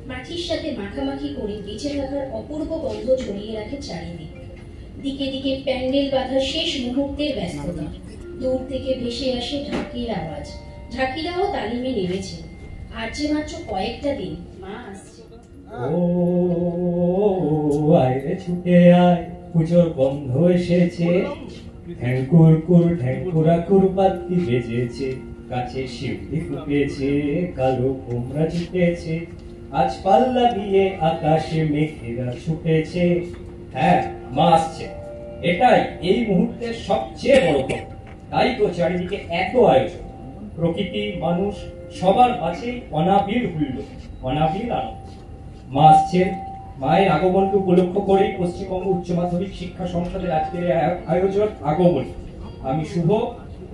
মাটির সাথে মাখামাখি করে বেঁচে থাকার অপূর্ব গন্ধ ছড়িয়ে রাখে চারিদিক। দিকে দিকে প্যান্ডেল বাঁধার শেষ মুহূর্তের ব্যস্ততা। দূর থেকে ভেসে আসে ঢাকির আওয়াজ। ঢাকিরাও তালিমে নেমেছে। আর যে মাত্র কয়েকটা দিন, মা আসছে। ও আয় ছুটে আয়, পুজোর গন্ধ এসেছে। ঠ্যাঙ্কুর কুর ঠ্যাঙ্কুরা কুরবাতি বেজেছে, কাছে শিউলি ফুটেছে, কালো কুমড়া জিতেছে। আজ পাল্লা দিয়ে আকাশে মেঘেরা ছুটেছে। হ্যাঁ, মা আসছে, এটাই এই মুহূর্তের সবচেয়ে বড় কথা। তাই তো চারিদিকে এত আয়োজন। প্রকৃতি, মানুষ সবার মাঝে অনাবিল হুল্লোড়, অনাবিল আনন্দ। মা আসছে, মায়ের আগমনকে উপলক্ষ করে পশ্চিমবঙ্গ উচ্চ মাধ্যমিক শিক্ষা সংসদের আজকের আয়োজন আগমন। আমি শুভ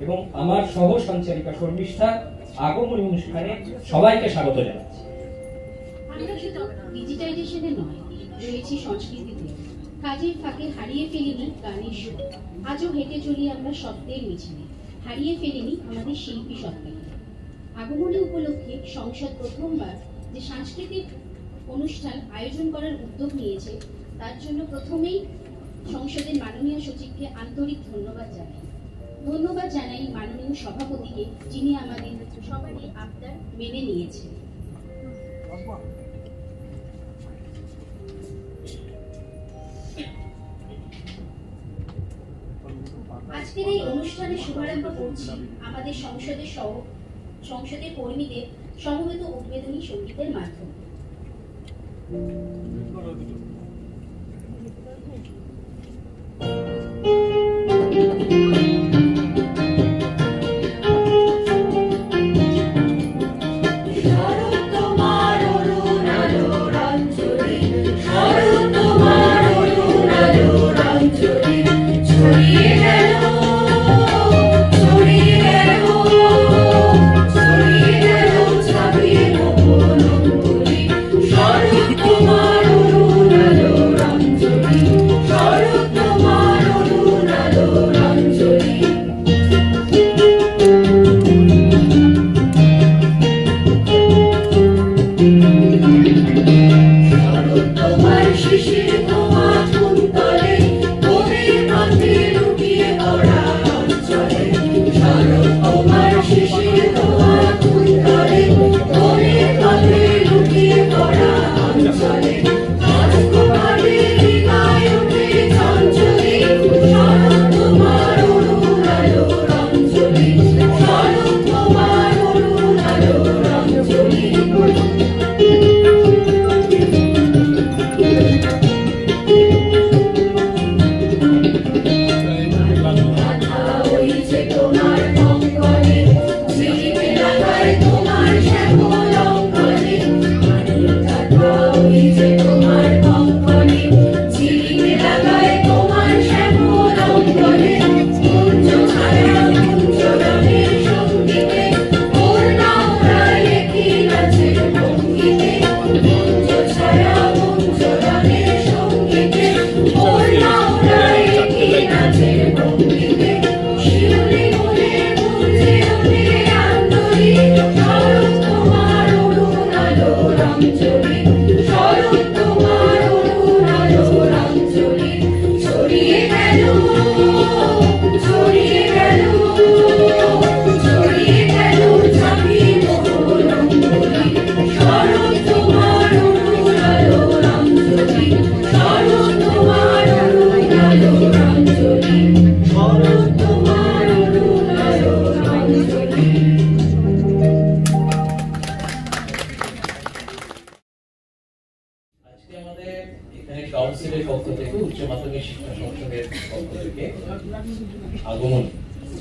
এবং আমার সহ সঞ্চালিকা শর্মিষ্ঠা আগমনী অনুষ্ঠানে সবাইকে স্বাগত জানাচ্ছি। আমরা শুধু ডিজিটাইজেশনে নয়, রয়েছি সংস্কৃতিতে। কাজের ফাঁকে হারিয়ে ফেলিনি গানের সুর। আজও হেঁটে চলি আমরা শব্দের মিছিলে, হারিয়ে ফেলিনি আমাদের শিল্পী সত্তাকে। আগমনী উপলক্ষে সংসদ প্রথমবার যে সাংস্কৃতিক অনুষ্ঠান আয়োজন করার উদ্যোগ নিয়েছে, তার জন্য প্রথমেই সংসদের মাননীয় সচিবকে আন্তরিক ধন্যবাদ জানাই। ধন্যবাদ জানাই মাননীয় সভাপতিকে, যিনি আমাদের সবারই আবদার মেনে নিয়েছেন। আজকের এই অনুষ্ঠানে শুভারম্ভ করছি আমাদের সংসদের কর্মীদের সমবেত উদ্বোধনী সঙ্গীতের মাধ্যমে। আগমন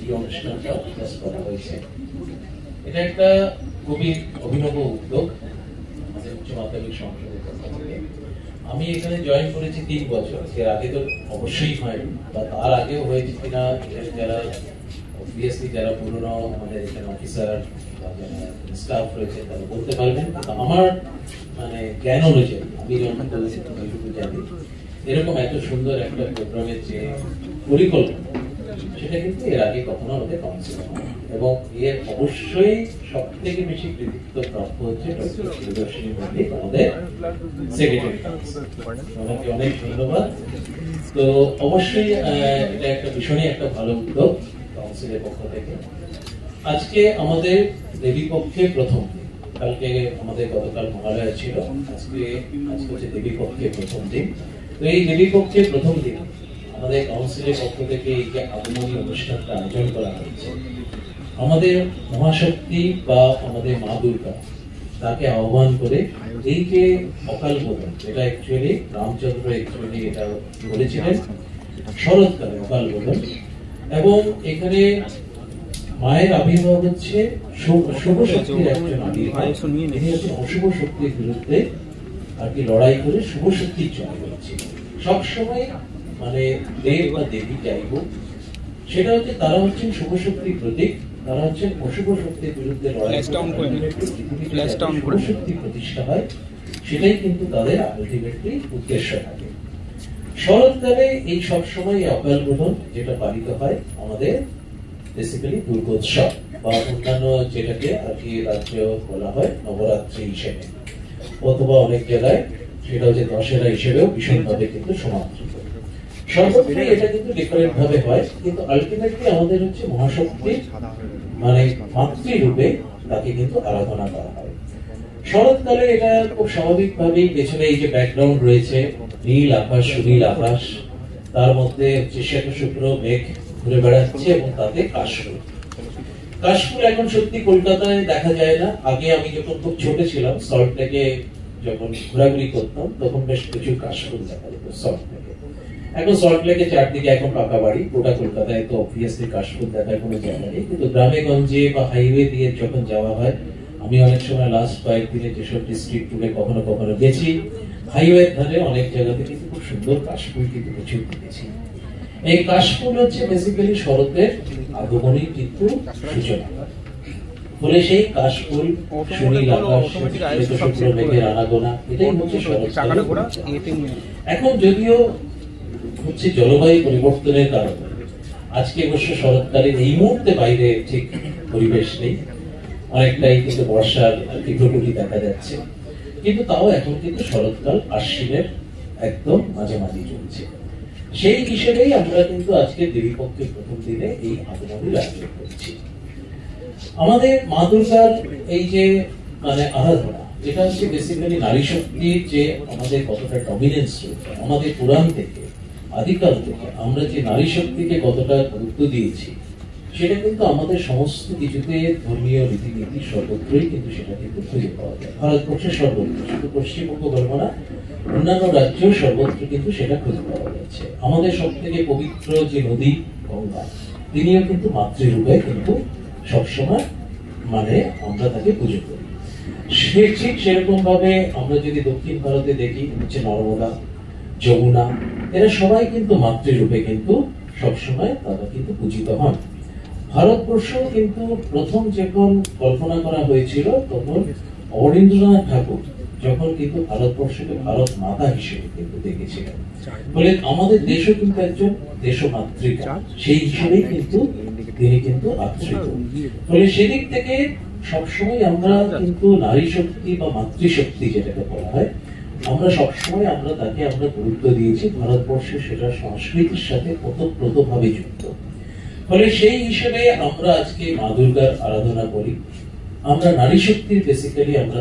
এই অনুষ্ঠানটা করা হয়েছে। এটা একটা খুবই অভিনব উদ্যোগ আমাদের উচ্চ মাধ্যমিক সংসদের পক্ষ থেকে। আমি এখানে জয়েন করেছি 3 বছর, এর আগে তো অবশ্যই হয়নি, বা তার আগেও হয়েছে কিনা যারা অবভিয়াসলি যারা পুরনো আমাদের এখানে অফিসার বা যারা স্টাফ রয়েছে তারা বলতে পারবেন। আমার মানে জ্ঞান অনুযায়ী আমি যখন জানি এরকম এত সুন্দর একটা প্রোগ্রামের যে পরিকল্পনা সেটা কিন্তু এর আগে কখনো আমাদের কাউন্সিলে হয়, এবং এর অবশ্যই সব থেকে বেশি কৃতিত্ব প্রাপ্য হচ্ছে ডক্টর প্রিয়দর্শিনী মল্লিক, আমাদের সেক্রেটারি। ওনাকে অনেক ধন্যবাদ। তো অবশ্যই এটা একটা ভীষণই একটা ভালো উদ্যোগ কাউন্সিলের পক্ষ থেকে। আজকে আমাদের দেবী পক্ষে প্রথম দিন, কালকে আমাদের গতকাল মহালয়া ছিল, আজকে হচ্ছে দেবী পক্ষে প্রথম দিন। তো এই দেবী পক্ষে প্রথম দিন আমাদের কাউন্সিলের পক্ষ থেকে এই যে আগমনী অনুষ্ঠানটা আয়োজন করা হয়েছে, আমাদের মহাশক্তি বা আমাদের মা দুর্গা তাকে আহ্বান করে এই যে অকাল বোধন, এটা অ্যাকচুয়ালি রামচন্দ্র অ্যাকচুয়ালি এটা বলেছিলেন শরৎকালে অকাল বোধন, এবং এখানে মায়ের আবির্ভাব হচ্ছে শুভ শক্তির একজন আবির্ভাব। তিনি হচ্ছে অশুভ শক্তির বিরুদ্ধে আর কি লড়াই করে শুভ শক্তির জয় করেছে। সবসময় মানে দেব বা দেবী যাই হোক, সেটা হচ্ছে তারা হচ্ছেন শুভ শক্তির প্রতীক, তারা হচ্ছেন অশুভ শক্তির বিরুদ্ধে লড়াই শুভ শক্তি প্রতিষ্ঠা হয়, সেটাই কিন্তু তাদের আলটিমেটলি উদ্দেশ্য থাকে। শরৎকালে এই সবসময় অকাল বোধন যেটা পালিত হয় আমাদের বেসিক্যালি দুর্গোৎসব বা অন্যান্য যেটাকে আর কি রাজ্যে বলা হয় নবরাত্রি হিসেবে, অথবা অনেক জায়গায় সেটা হচ্ছে দশেরা হিসেবেও ভীষণভাবে কিন্তু সমাদৃত। সর্বত্র এটা কিন্তু ডিফারেন্ট ভাবে হয়, কিন্তু আলটিমেটলি আমাদের হচ্ছে মহাশক্তির মানে মাতৃরূপে তাকে কিন্তু আরাধনা করা হয়। শরৎকালে এটা খুব স্বাভাবিকভাবেই পেছনে এই যে ব্যাকগ্রাউন্ড রয়েছে, নীল আকাশ, সুনীল আকাশ, তার মধ্যে হচ্ছে শ্বেত শুভ্র মেঘ ঘুরে বেড়াচ্ছে এবং তাতে কাশফুল। কাশফুল এখন সত্যি কলকাতায় দেখা যায় না। আগে আমি যখন খুব ছোট ছিলাম, সল্ট লেকে যখন ঘোরাঘুরি করতাম, তখন বেশ প্রচুর কাশফুল দেখা যেত সল্ট লেকে। এখন সল্ট লেকে চারদিকে এখন পাকা বাড়ি, গোটা কলকাতায় তো অবভিয়াসলি কাশফুল দেখার কোনো জায়গা নেই, কিন্তু গ্রামে গঞ্জে বা হাইওয়ে দিয়ে যখন যাওয়া হয়, আমি অনেক সময় লাস্ট কয়েকদিনে যেসব ডিস্ট্রিক্ট টুরে কখনো কখনো গেছি, হাইওয়ের ধারে অনেক জায়গাতে কিন্তু খুব সুন্দর কাশফুল কিন্তু প্রচুর দেখেছি। এই কাশফুল হচ্ছে বেসিক্যালি শরতের আগমনী কিন্তু সূচনা। ফলে সেই কাশফুল, সুনীল আকাশ, শুক্র মেঘের আনাগোনা, এটাই হচ্ছে শরৎকাল। এখন যদিও হচ্ছে জলবায়ু পরিবর্তনের কারণে আজকে অবশ্য শরৎকালের এই মুহূর্তে বাইরে ঠিক পরিবেশ নেই, অনেকটাই কিন্তু বর্ষার তীব্রগতি দেখা যাচ্ছে, কিন্তু তাও এখন কিন্তু শরৎকাল আশ্বিনের একদম মাঝামাঝি চলছে। সেই হিসেবেই আমরা কিন্তু আজকে দেবী পক্ষের প্রথম দিনে এই আগমনীর আয়োজন করছি। আমাদের মা দুর্গার এই যে মানে আরাধনা, এটা হচ্ছে বেসিক্যালি নারী শক্তির যে আমাদের কতটা ডমিনেন্স রয়েছে, আমাদের পুরাণ থেকে আদিকাল থেকে আমরা যে নারী শক্তিকে কতটা গুরুত্ব দিয়েছি, সেটা কিন্তু আমাদের সমস্ত কিছুতে ধর্মীয় রীতিনীতি সর্বত্রই কিন্তু সেটা কিন্তু খুঁজে পাওয়া যায়। ভারতবর্ষের সর্বত্র, শুধু পশ্চিমবঙ্গ বলব না, অন্যান্য রাজ্য সর্বত্র কিন্তু সেটা খুঁজে পাওয়া যাচ্ছে। আমাদের সব থেকে পবিত্র যে নদী গঙ্গা, তিনিও কিন্তু মাতৃরূপে কিন্তু সবসময় মানে আমরা তাকে পুজো করি। সে ঠিক সেরকম ভাবে আমরা যদি দক্ষিণ ভারতে দেখি, হচ্ছে নর্মদা, যমুনা, এরা সবাই কিন্তু মাতৃরূপে কিন্তু সবসময় তারা কিন্তু পূজিত হন। ভারতবর্ষ কিন্তু প্রথম যখন কল্পনা করা হয়েছিল, তখন অবনীন্দ্রনাথ ঠাকুর যখন কিন্তু ভারতবর্ষকে ভারত মাতা হিসেবে কিন্তু দেখেছিলেন, বলে আমাদের দেশও কিন্তু একজন দেশমাতৃকা, সেই হিসেবেই কিন্তু তিনি কিন্তু আশ্রিত। ফলে সেদিক থেকে সবসময় আমরা কিন্তু নারী শক্তি বা মাতৃশক্তি যেটাকে বলা হয়, আমরা সবসময় আমরা তাকে আমরা গুরুত্ব দিয়েছি। ভারতবর্ষে সেটা সংস্কৃতির সাথে ওতপ্রোতভাবে যুক্ত। ফলে সেই হিসেবে আমরা আজকে মা দুর্গার আরাধনা করি। আমরা নারী শক্তির বেসিক্যালি আমরা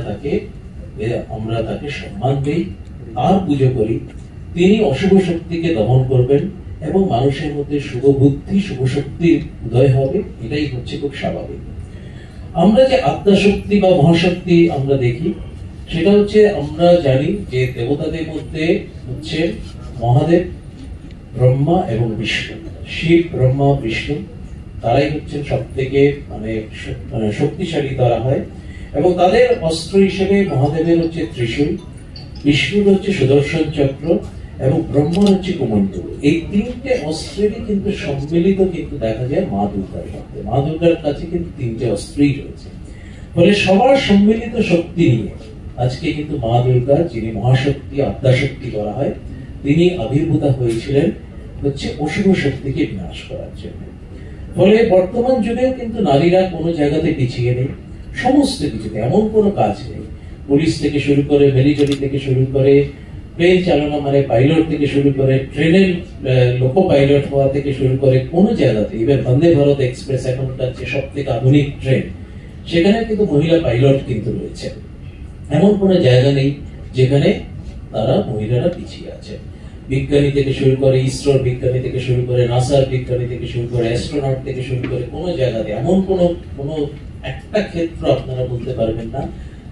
তাকে সম্মান দিই আর পুজো করি। তিনি অশুভ শক্তিকে দমন করবেন এবং মানুষের মধ্যে শুভ বুদ্ধি, শুভ শক্তির উদয় হবে, এটাই হচ্ছে খুব স্বাভাবিক। আমরা যে আত্মা শক্তি বা মহাশক্তি আমরা দেখি, সেটা হচ্ছে আমরা জানি যে দেবতাদের মধ্যে হচ্ছে মহাদেব, ব্রহ্মা এবং বিষ্ণু। শিব, ব্রহ্মা, বিষ্ণু তারাই হচ্ছেন সব থেকে মানে শক্তিশালী তারা হয়, এবং তাদের অস্ত্র হিসেবে মহাদেবের হচ্ছে ত্রিশূল, বিষ্ণুর হচ্ছে সুদর্শন চক্র এবং ব্রহ্মার হচ্ছে কুমণ্ডল। এই তিনটে অস্ত্রেরই কিন্তু সম্মিলিত কিন্তু দেখা যায় মা দুর্গার মধ্যে। মা দুর্গার কাছে কিন্তু তিনটে অস্ত্রই রয়েছে। ফলে সবার সম্মিলিত শক্তি নিয়ে আজকে কিন্তু মা দুর্গা, যিনি মহাশক্তি, আদ্যাশক্তি বলা হয়, তিনি আবির্ভূতা হয়েছিলেন হচ্ছে অশুভ শক্তিকে বিনাশ করার জন্য। ফলে বর্তমান যুগেও কিন্তু নারীরা কোনো জায়গাতে পিছিয়ে নেই, সমস্ত কিছুতে এমন কোনো কাজ নেই, পুলিশ থেকে শুরু করে, মিলিটারি থেকে শুরু করে, প্লেন চালানো মানে পাইলট থেকে শুরু করে, ট্রেনের লোকো পাইলট হওয়া থেকে শুরু করে, কোনো জায়গাতে ইভেন বন্দে ভারত এক্সপ্রেস এখনকার যে সব থেকে আধুনিক ট্রেন, সেখানে কিন্তু মহিলা পাইলট কিন্তু রয়েছে। এমন কোনো জায়গা নেই যেখানে তারা মহিলারা পিছিয়ে আছে। বিজ্ঞানী থেকে শুরু করে, ইসরোর বিজ্ঞানী থেকে শুরু করে, নাসার বিজ্ঞানী থেকে শুরু করে, অ্যাস্ট্রোনট থেকে শুরু করে, কোনো জায়গাতে এমন কোনো একটা ক্ষেত্র আপনারা বলতে পারবেন না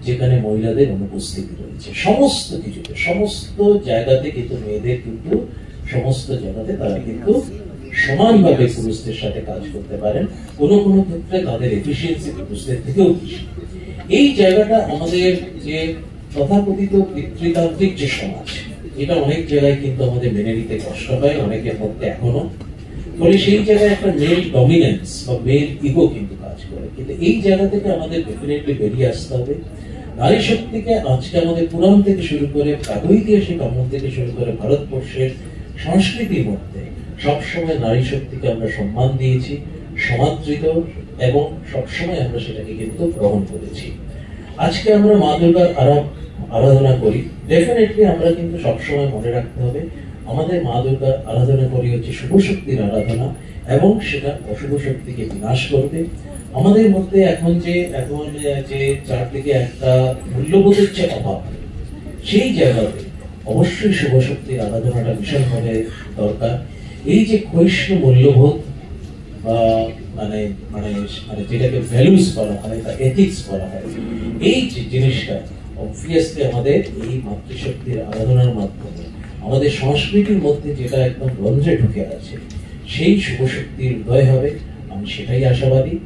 যেখানে মহিলাদের অনুপস্থিতি রয়েছে। সমস্ত কিছুতে, সমস্ত জায়গাতে কিন্তু মেয়েদের কিন্তু সমস্ত জায়গাতে তারা কিন্তু সমানভাবে পুরুষদের সাথে কাজ করতে পারেন। কোনো কোনো ক্ষেত্রে তাদের এফিসিয়েন্সি পুরুষদের থেকেও বেশি। এই জায়গাটা আমাদের যে তথাকথিত পিতৃতান্ত্রিক যে সমাজ, এটা অনেক জায়গায় কিন্তু আমাদের মেনে নিতে কষ্ট হয়, অনেকের মধ্যে এখনো। ফলে সেই জায়গায় একটা মেল ডমিনেন্স বা মেল ইগো কিন্তু কাজ করে। কিন্তু এই জায়গা থেকে আমাদের ডেফিনেটলি বেরিয়ে আসতে হবে। নারী শক্তিকে আজকে আমাদের পুরাণ থেকে শুরু করে, প্রাগৈতিহাসিক আমল থেকে শুরু করে, ভারতবর্ষের সংস্কৃতির মধ্যে সবসময় নারী শক্তিকে আমরা সম্মান দিয়েছি, সমাদৃত, এবং সবসময় আমরা সেটাকে কিন্তু গ্রহণ করেছি। আজকে আমরা মা দুর্গার আরাধনা করি, ডেফিনেটলি আমরা কিন্তু সবসময় মনে রাখতে হবে আমাদের মা দুর্গার আরাধনা করি হচ্ছে শুভ শক্তির আরাধনা, এবং সেটা অশুভ শক্তিকে বিনাশ করবে। আমাদের মধ্যে এখন যে চারদিকে একটা মূল্যবোধের যে অভাব, সেই জায়গাতে অবশ্যই শুভ শক্তির আরাধনাটা ভীষণভাবে দরকার। এই যে ক্ষয়িষ্ণু মূল্যবোধ বা মানে মানে মানে যেটাকে ভ্যালুস বলা হয় বা এথিক্স বলা হয়, এই যে জিনিসটা অবভিয়াসলি আমাদের এই মাতৃশক্তির আরাধনার মাধ্যমে আমাদের সংস্কৃতির মধ্যে যেটা একদম রন্ধ্রে ঢুকে আছে, সেই শুভ শক্তির উদয় হবে, আমি সেটাই আশাবাদী।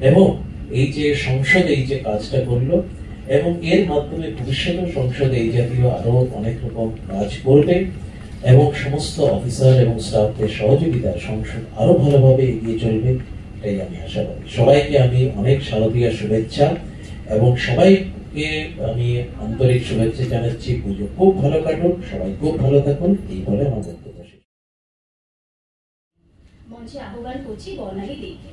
এবং এই যে সংসদ এই যে কাজটা করলো, এবং এর মাধ্যমে ভবিষ্যতেও সংসদে এই জাতীয় আরো অনেক রকম কাজ করবে, এবং সমস্ত অফিসার এবং স্টাফদের সহযোগিতায় সংসদ আরো ভালোভাবে এগিয়ে চলবে, এটাই আমি আশাবাদী। সবাইকে আমি অনেক শারদীয়া শুভেচ্ছা, এবং সবাইকে আমি আন্তরিক শুভেচ্ছা জানাচ্ছি। পুজো খুব ভালো কাটুক, সবাই খুব ভালো থাকুন, এই বলে আমার বক্তব্য শেষ। মঞ্চে আহ্বান করছি বর্ণালী দেবী।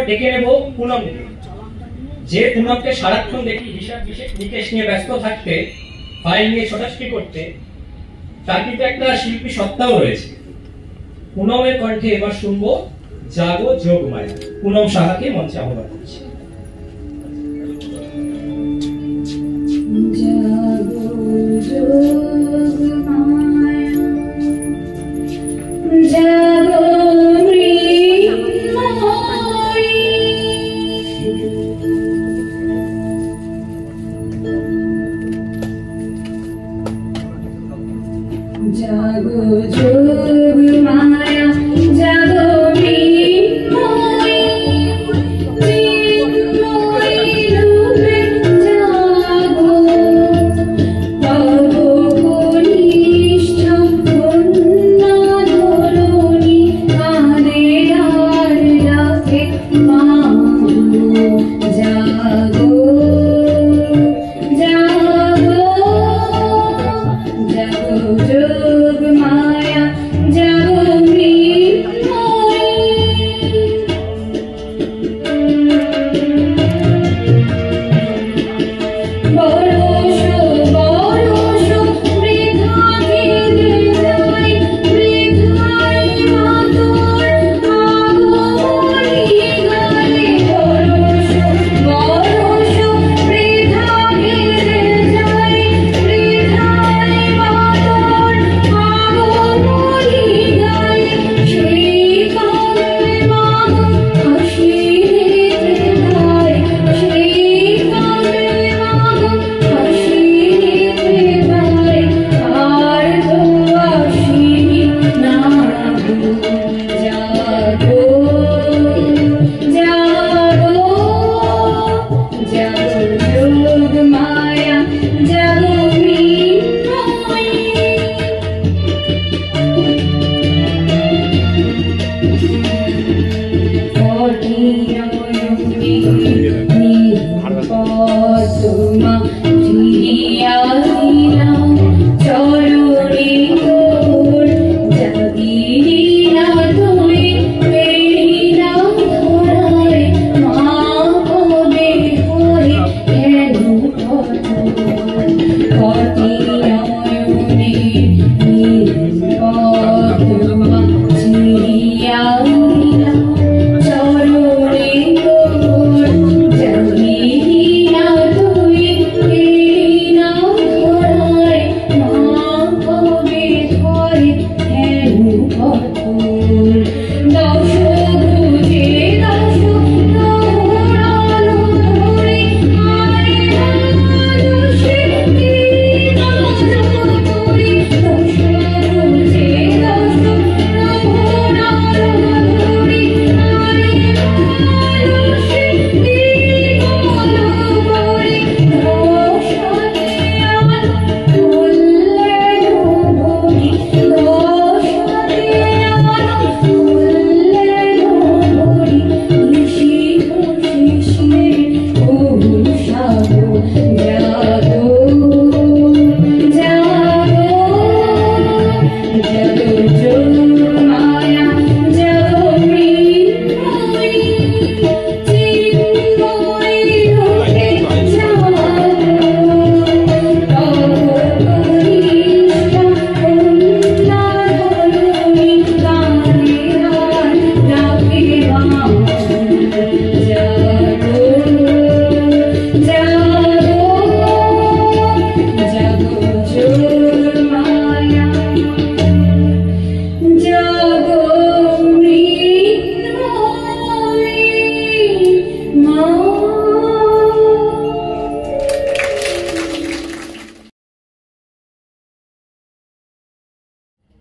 ডেকে নেব পুনমকে, যে পুনমকে সারাক্ষণ দেখি হিসাব নিকেশ নিয়ে ব্যস্ত থাকতে, ফাইল নিয়ে ছোটাছুটি করতে, তার কিন্তু একটা শিল্পী সত্তাও রয়েছে। পুনমের কণ্ঠে এবার শুনবো জাগো যোগমায়া। পুনম সাহাকে মঞ্চে আহ্বান করছি। जागो जोग माया जागो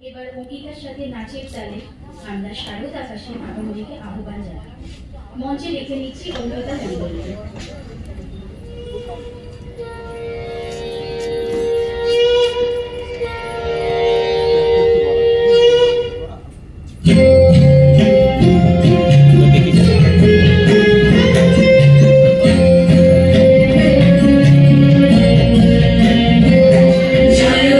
এবার অঙ্কিতার সাথে নাচের তালে আমরা শারদ আকাশে আগমনীকে আহ্বান জানাই। মঞ্চে রেখে নিচ্ছি অঙ্কিতা মণ্ডলকে। Jai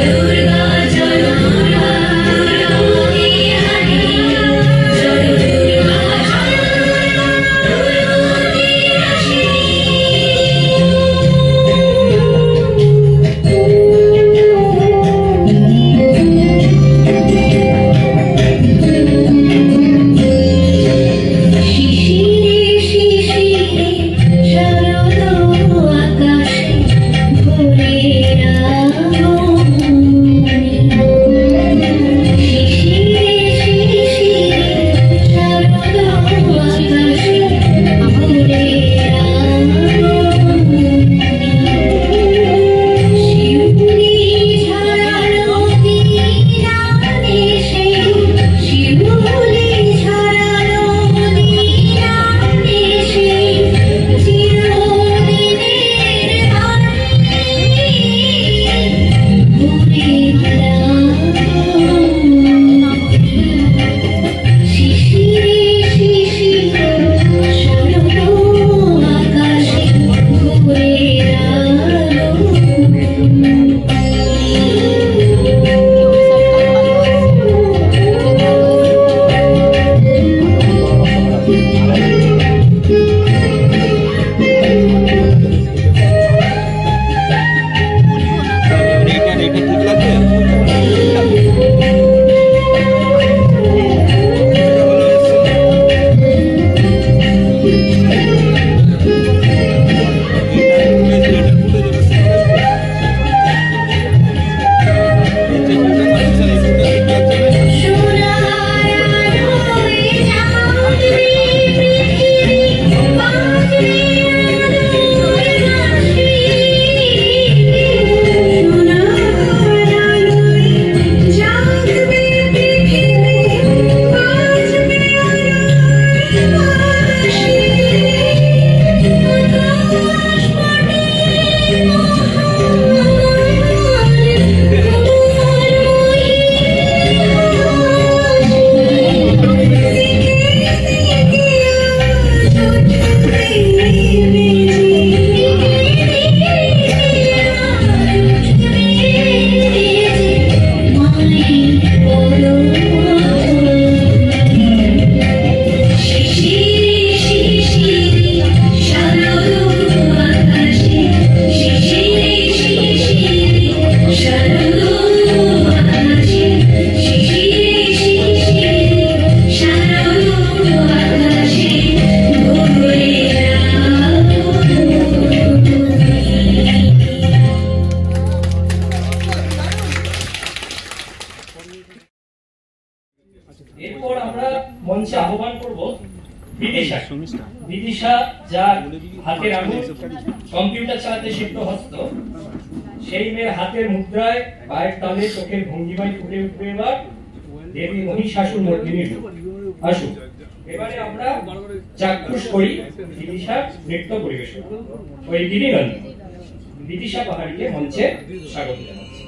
হাতের আঙুল, কম্পিউটার চালাতে শিখত হস্ত, সেই মেয়ের হাতের মুদ্রায়, পায়ের তালে, চোখের ভঙ্গিমায় ফুটে উঠবে এবার দেবী মহিষাসুর মর্দিনী রূপ। আসুন এবারে আমরা চাক্ষুষ করি বিদিশার নৃত্য পরিবেশন। ওই গিরিনন্দন বিদিশা পাহাড়িকে মঞ্চে স্বাগত জানাচ্ছি।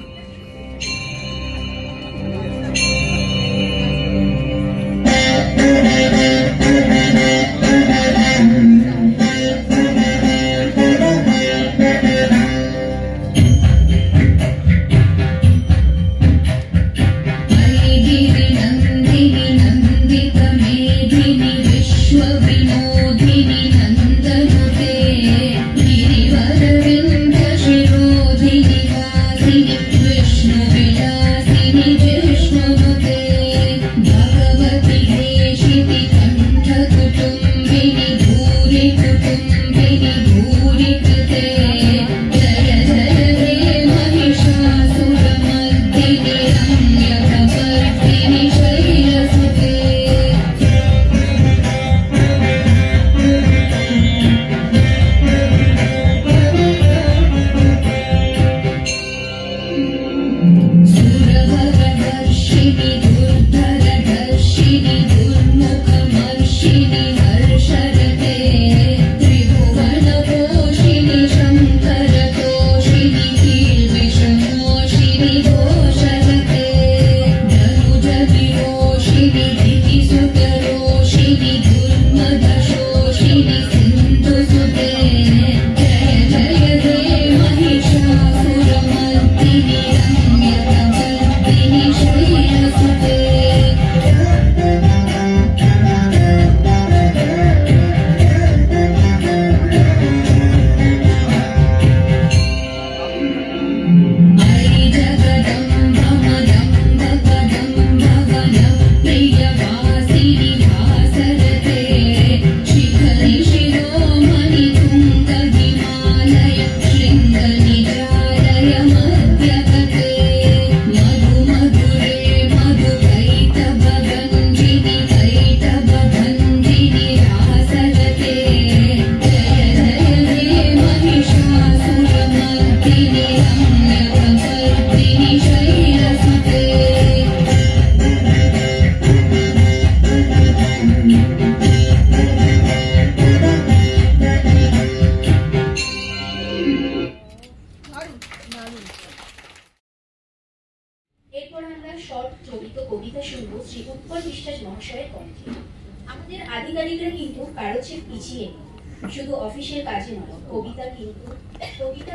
এরপর আমরা শর্ট চলিত কবিতা শুনবো শ্রী উৎপল বিশ্বাস মহাশয়ের কণ্ঠে। আমাদের আধিকারিকরা কিন্তু কারো চেয়ে পিছিয়ে নেই, শুধু অফিসের কাজে নয়, কবিতা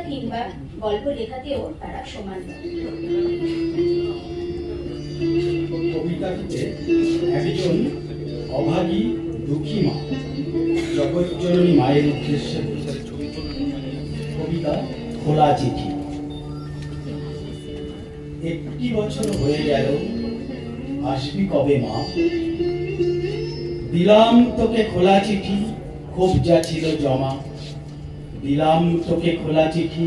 কিংবা গল্প লেখাতেও তারা সমান। কবিতাটিতে একজন অভাগী দুঃখী মা জগৎজননী মায়ের উদ্দেশ্যে কবিতা খোলা চিঠি। একটি বছর হয়ে গেল, আসবি কবে মা? দিলাম তোকে খোলা চিঠি, খুব যা ছিল জমা। দিলাম তোকে খোলা চিঠি,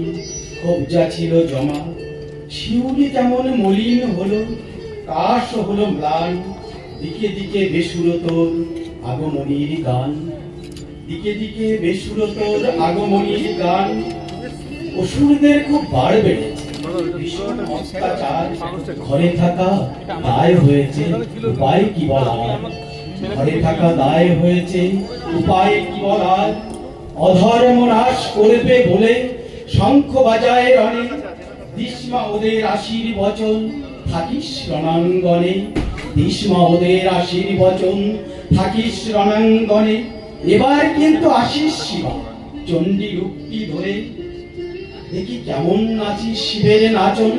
খুব যা ছিল জমা। শিউলি কেমন মলিন হলো, কাশ হলো ম্লান। দিকে দিকে বেসুরো তোর আগমনীর গান। দিকে দিকে বেসুরো তোর আগমনীর গান। অসুরদের খুব বাড় বেড়েছে, ভীষণ অত্যাচার। ঘরে থাকা দায় হয়েছে, উপায় কি বলার? ঘরে থাকা দায় হয়েছে, উপায় কি বলার? অধর্ম নাশ করবে বলে শঙ্খ বাজায় রণে। দিসমা ওদের আশীর্বচন, থাকিস রণাঙ্গনে। দিসমা ওদের আশীর্বচন, থাকিস রণাঙ্গনে। এবার কিন্তু আসিস শিবা চণ্ডী রূপটি ধরে। দেখি কেমন নাচিস শিবের নাচন,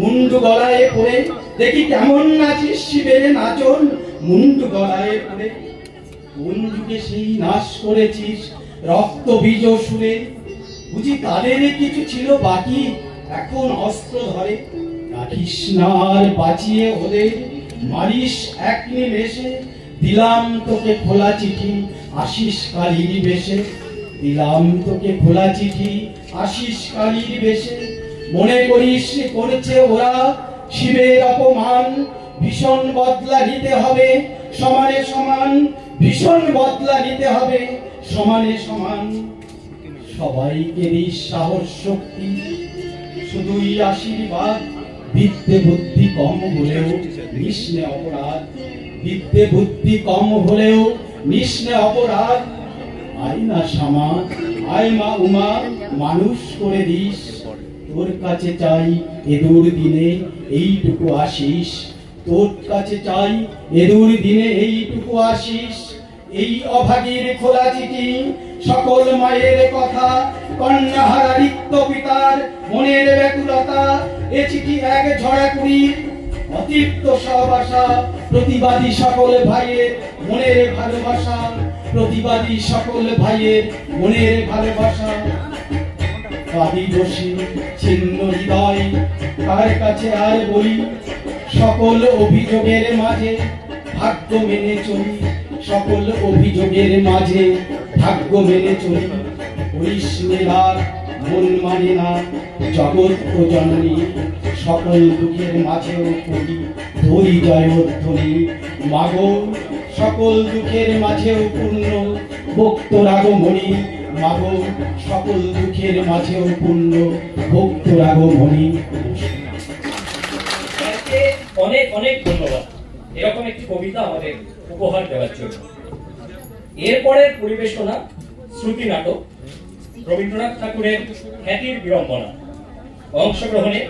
মুন্ডু গলায় পড়ে। দেখি কেমন নাচিস শিবের নাচন, মুন্ডু গলায় পড়ে। কোন যুগে সেই নাশ করেছিস রক্ত বীজ সুরে? বুঝি তাদের কিছু ছিল বাকি, এখন অস্ত্র ধরে। রাখিস না আর বাঁচিয়ে ওদের, মারিস এক নিমেষে। দিলাম তোকে খোলা চিঠি, আসিস কালীর বেশে। দিলাম তোকে খোলা চিঠি, আসিস কালীর বেশে। মনে করিস করেছে ওরা শিবের অপমান, ভীষণ বদলা নিতে হবে সমানে সমান। ভীষণ বদলা নিতে হবে সমানে সমান। সবাইকে দিস সাহস শক্তি, শুধুই আশীর্বাদ। বিদ্যে বুদ্ধি কম হলেও নিষ্ণে অপরাধ, বিদ্যে বুদ্ধি কম হলেও নিষ্ণে অপরাধ। আয় না শ্যামা, আয় মা উমা, মানুষ করে দিস। তোর কাছে চাই এদুর দিনে এইটুকু আশিস, তোর কাছে চাই এদুর দিনে এইটুকু আশিস। এই অভাগীর খোলা চিঠি, সকল মায়ের কথা, কন্যাহারা রিক্ত পিতার মনের ব্যাকুলতা। এ চিঠি এক ঝরা কুড়ির, অতৃপ্ত সব আশা, প্রতিবাদী সকল ভাইয়ের মনের ভালোবাসা, প্রতিবাদী সকল ভাইয়ের মনের ভালোবাসা। কাঁদি বসে ছিন্ন হৃদয়, কার কাছে আর বলি, সকল অভিযোগের মাঝে ভাগ্য মেনে চলি, সকল অভিযোগের মাঝে ভাগ্য মেনে চলি। করিস মেলার মন মানে না জগৎ ও জননী, সকল দুঃখের মাঝেও করি তোরই জয়ধ্বনি। মাগো সকল দুঃখের মাঝেও পূর্ণ ভক্তর আগমনী, মাগো সকল দুঃখের মাঝেও পূর্ণ ভক্তর আগমনী। অনেক অনেক ধন্যবাদ এরকম একটি কবিতা আমাদের উপহার দেওয়ার জন্য। এরপরের পরিবেশনা শ্রুতি নাটক রবীন্দ্রনাথ ঠাকুরের খ্যাতির বিড়ম্বনা। অংশগ্রহণে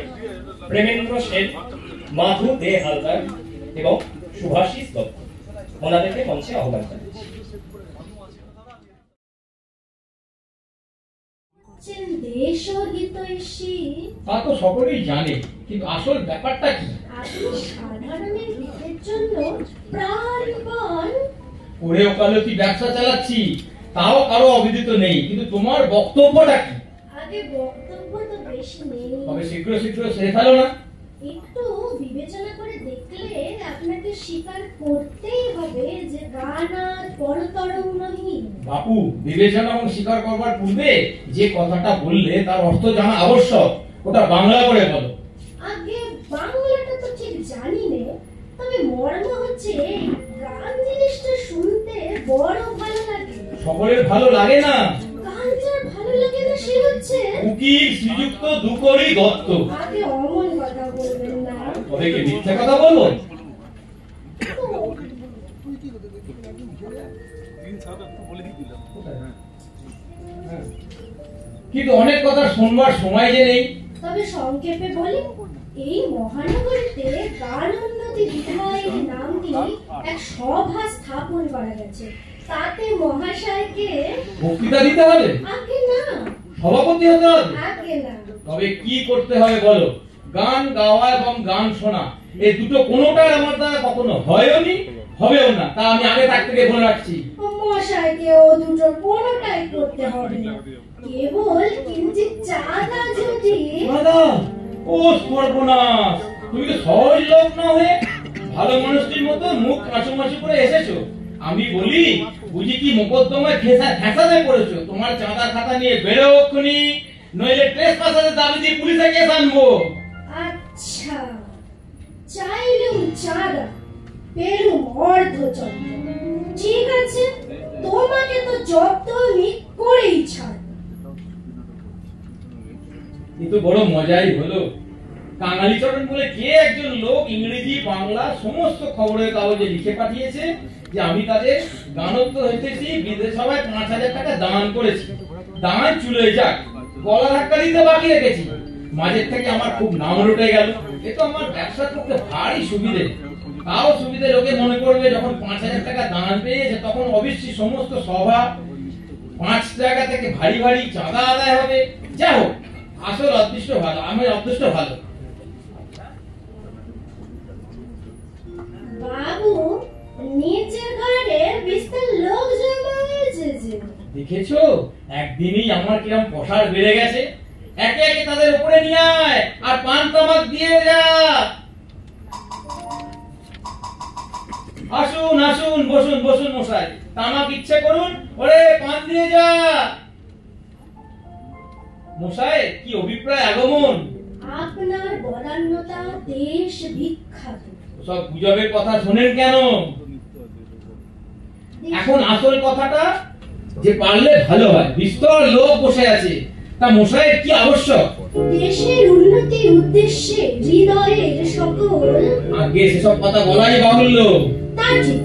প্রেমেন্দ্র সেন, মাধু দে হালদার এবং সুভাষিস দত্ত। ওনাদেরকে মঞ্চে আহ্বান জানাচ্ছি। তা তো সকলেই জানে, কিন্তু আসল ব্যাপারটা কি? সাধারণের হিতের জন্য প্রাণপণ ওরে ওকালতি ব্যবসা চালাচ্ছি, তাও কারো অবিদিত নেই, কিন্তু তোমার বক্তব্যটা কি? আগে বক্তব্য তো বেশি নেই, তবে শীঘ্র শীঘ্র শেষ হলো না? একটু বিবেচনা করে দেখলে আপনাকে স্বীকার করতেই হবে যে গান আর পরতরঙ্গহীন। বাপু, বিবেচনা এবং স্বীকার করবার পূর্বে যে কথাটা বললে তার অর্থ জানা আবশ্যক, ওটা বাংলা করে বলো। আগে বাংলাটা তো ঠিক জানি না, তবে মর্ম হচ্ছে গান জিনিসটা শুনতে বড় ভালো লাগে। সকলের ভালো লাগে না? গান যার ভালো লাগে না সে হচ্ছে উকিল শ্রীযুক্ত দুকরি দত্ত। আগে অমন কথা বলবেন না। তবে কি মিথ্যে কথা বলবো? কিন্তু অনেক কথা শুনবার সময় যে নেই। তবে সংক্ষেপে বলি, এই মহানগরীতে গান উন্নতি বিধায়ক নাম দিয়ে এক সভা স্থাপন করা গেছে। তাতে মহাশয়কে বক্তৃতা দিতে হবে? আগে না, সভাপতি হতে হবে? আগে না। তবে কি করতে হবে বলো? গান গাওয়া এবং গান শোনা, এই দুটো কোনোটাই আমার দ্বারা কখনো হয়নি, হবেও না। তা আমি আগে থাক থেকে বলে রাখছি। মশাইকে ও দুটো কোনোটাই করতে হবে না, কেবল কিঞ্চিত চাঁদা যদি। দাদা, ও সর্বনাশ, তুমি তো সহজ লোক না হয়ে ভালো মানুষটির মতো মুখ কাঁচুমাচু করে এসেছো। আমি বলি, বুঝি কি মোকদ্দমায় ফেঁসাতে পড়েছো? তোমার চাঁদা খাতা নিয়ে বেরো এক্ষুনি, নইলে ট্রেসপাসারের দাবি দিয়ে পুলিশে কেস আনবো। আচ্ছা, চাইলুম চাঁদা, পেলুম অর্ধচন্দ্র। ঠিক আছে, তোমাকে তো জব্দ আমি করেই ছাড়। কিন্তু বড় মজাই হলো, কাঙালিচরণ বলে কে একজন লোক ইংরেজি বাংলা সমস্ত খবরের কাগজে লিখে পাঠিয়েছে যে আমি তাদের গানত্ব হইতেছি বিধানসভায় ৫,০০০ টাকা দান করেছি। দান চুলে যাক, গলা ধাক্কা দিতে বাকি রেখেছি। মাঝের থেকে আমার খুব নাম রটে গেল। এ তো আমার ব্যবসার পক্ষে ভারী সুবিধে। তাও সুবিধে লোকে মনে করবে যখন ৫,০০০ টাকা দান পেয়েছে, তখন অবশ্যই সমস্ত সভা ৫ জায়গা থেকে ভারী ভারী চাঁদা আদায় হবে। যাই হোক, আসল অদৃষ্ট ভালো, আমার অদৃষ্ট ভালো। বাবু, নিচের ঘরে বিস্তার লোক জমা হয়েছে যে। দেখেছো, একদিনই আমার কিরম প্রসার বেড়ে গেছে। একে একে তাদের উপরে নিয়ে আয় আর পান তামাক দিয়ে যা। আসুন আসুন, বসুন বসুন মশাই, তামাক ইচ্ছে করুন, ওরে পান দিয়ে যা। মশাই, কি অভিপ্রায় আগমন? আপনার বদান্যতা দেশ বিখ্যাত। সব গুজবের কথা শোনেন কেন? এখন আসল কথাটা যে পারলে ভালো হয়। বিস্তর লোক বসে আছে, তা মশাইয়ের কি আবশ্যক? দেশের উন্নতির উদ্দেশ্যে হৃদয়ের সকল আগে সেসব কথা বলাই বাহুল্য। তা ঠিক।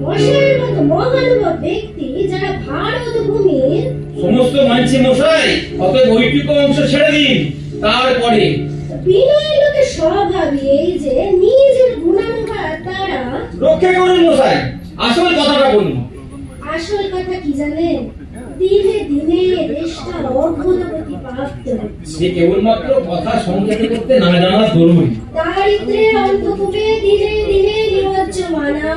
মশাইয়ের মতো মহানুভব ব্যক্তি যারা ভারত ভূমির সমস্ত মানছি মশাই, অতএব ওইটুকু অংশ ছেড়ে দিন। তারপরে বিনয় লোকের স্বভাবই এই যে নিজের গুণানুভাব তারা রক্ষা করুন মশাই, আসল কথাটা বলুন। আসল কথা কি জানেন? দিনে দিনে দেশটা অগ্রগতি প্রাপ্ত হচ্ছে। যে কেবলমাত্র কথা সংক্ষেপে করতে না জানা দরুন। দারিদ্র্যের অন্তকূপে দিনে দিনে নিমজ্জমানা।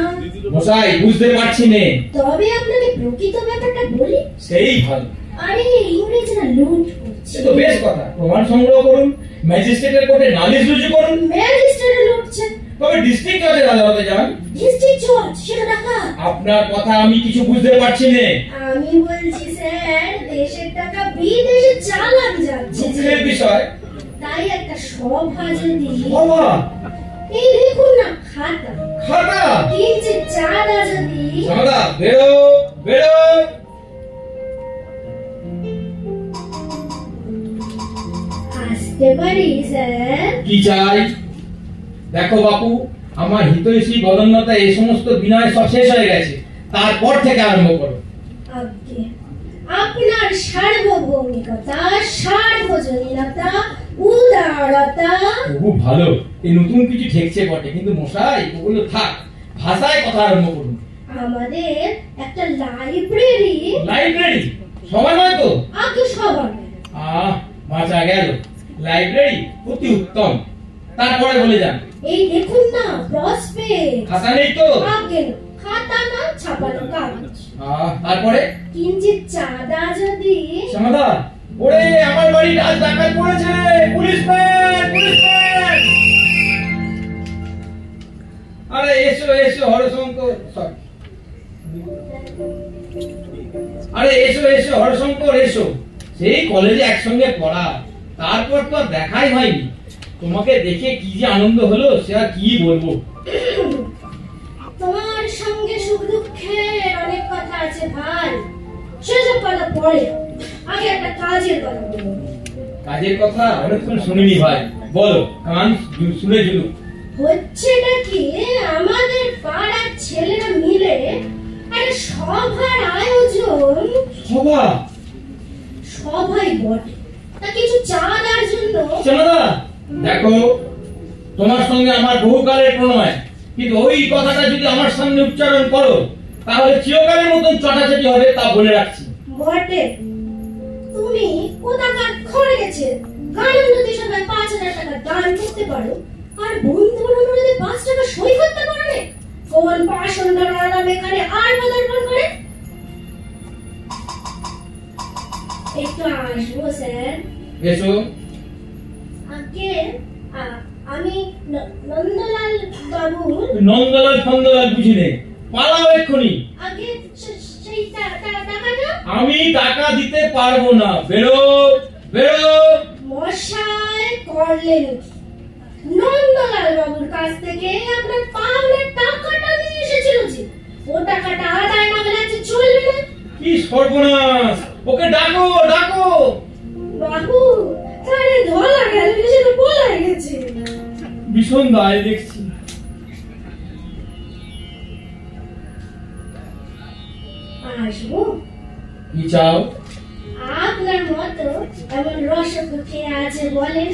মশাই বুঝতে পারছি নে। তবে আপনাকে প্রকৃত ব্যাপারটা বলি। সেই ভালো। আরে ইংরেজরা লুট করছে। সে তো বেশ কথা। প্রমাণ সংগ্রহ করুন, ম্যাজিস্ট্রেটের কোর্টে নালিশ রুজু করুন। ম্যাজিস্ট্রেট লুটছে। তবে ডিস্ট্রিক্ট জজের আদালতে যান। ডিস্ট্রিক্ট জজ সেটা টাকা। আপনার কথা আমি কিছু বুঝতে পারছি নে। আমি বলছি স্যার, দেশের টাকা বিদেশে চালান যাচ্ছে যে। দুঃখের বিষয়। তাই একটা সভা যদি বাবা, এই দেখুন না খাতা খাতা কিঞ্চিত চাঁদা যদি সাদা বেরো বেরো। আসতে পারি স্যার? কি চাই? দেখো বাপু, আমার হিতৈষী বদন্যতা এই সমস্ত বিনয় সব শেষ হয়ে গেছে। তারপর থেকে আরম্ভ করো। আজ্ঞে। আপনার সার্বভৌমিকতা, সার্বজনীনতা, উদারতা। খুব ভালো। এই নতুন কিছু ঠেকছে বটে, কিন্তু মশাই ওগুলো থাক, ভাষায় কথা আরম্ভ করুন। আমাদের একটা লাইব্রেরি। লাইব্রেরি সবাই নয় তো? আগে সবার বাঁচা গেল। লাইব্রেরি অতি উত্তম। তারপরে বলে যান। এই দেখুন না প্রসপেক্ট। খাতা নেই তো? আগে না, খাতা না, ছাপানো কাগজ। তারপরে কিঞ্চিত চাঁদা যদি সমাদা, ওরে আমার বাড়ি আজ ডাকাত পড়েছে, পুলিশম্যান পুলিশম্যান। আরে এসো এসো হরশঙ্কর, সরি, আরে এসো এসো হরশঙ্কর এসো। সেই কলেজে একসঙ্গে পড়া, তারপর তো আর দেখাই হয়নি। তোমাকে দেখে কি যে আনন্দ হলো সে আর কি বলবো। তোমার সঙ্গে সুখ দুঃখের অনেক কথা আছে ভাই, সেসব কথা পরে। আগে একটা কাজের কথা বলবো। কাজের কথা অনেকক্ষণ শুনিনি ভাই, বলো, কান শুনে জুলু। হচ্ছেটা কি, আমাদের পাড়ার ছেলেরা মিলে একটা সভার আয়োজন। সভা? সভাই বটে, তা কিছু চাঁদার জন্য। সমাদা, দেখো, তোমার সঙ্গে আমার বহুকালের প্রণয়, কিন্তু ওই কথাটা যদি আমার সামনে উচ্চারণ করো তাহলে চিরকালের মতন চটাচটি হবে, তা বলে রাখছি। বটে, তুমি কোথাকার খড়ে গেছে গান উন্নতি সভায় 5,000 টাকা দান করতে পারো, আর বন্ধু বান্ধবদের 5 টাকা সই করতে পারো না? কোন পাষণ্ডরা এখানে আর পদার্পণ করে? একটু আসবো স্যার। এসো। আগে আমি নন্দলাল বাবু। নন্দলাল ফন্দলাল বুঝি নে, পালাও এক্ষুনি। আগে সেই টাকাটা আমি টাকা দিতে পারবো না, বেরো বেরো। মশাই করলেন নন্দলাল বাবুর কাছ থেকে আপনার পাওনার টাকাটা নিয়ে এসেছিল যে, ও টাকাটা আদায় না হলে আজ চলবে না। কি সর্বনাশ! ওকে ডাকো ডাকো। বাবু তারে ধরা গেল, সেটা বলা গেছে। ভীষণ দায় দেখছি। আসবো? কি চাও? আপনার মতো এমন রসক খেয়ে আছে বলেন,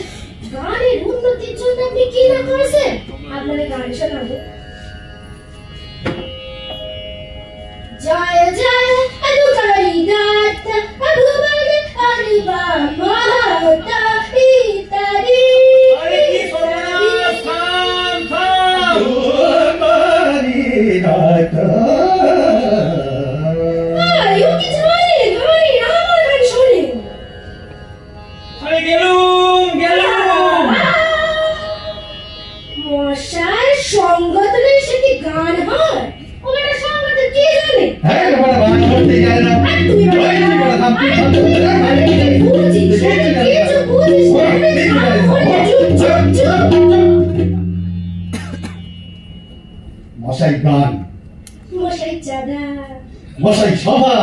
গানের উন্নতির জন্য আপনি কি না করেছেন? আপনাদের গান শোনাবো। জয় জয় দুকারি গাত ভুবন আরিবা মাতা ইতারি। আরে কি সর্বনাশ! থাম থাম। আরে গেলুম গেলুম। মশাই সঙ্গত নেই, সে কি গান হয়? ওটা সঙ্গত কে জানে? মশাই গান, মশাই চাঁদা, মশাই সভা,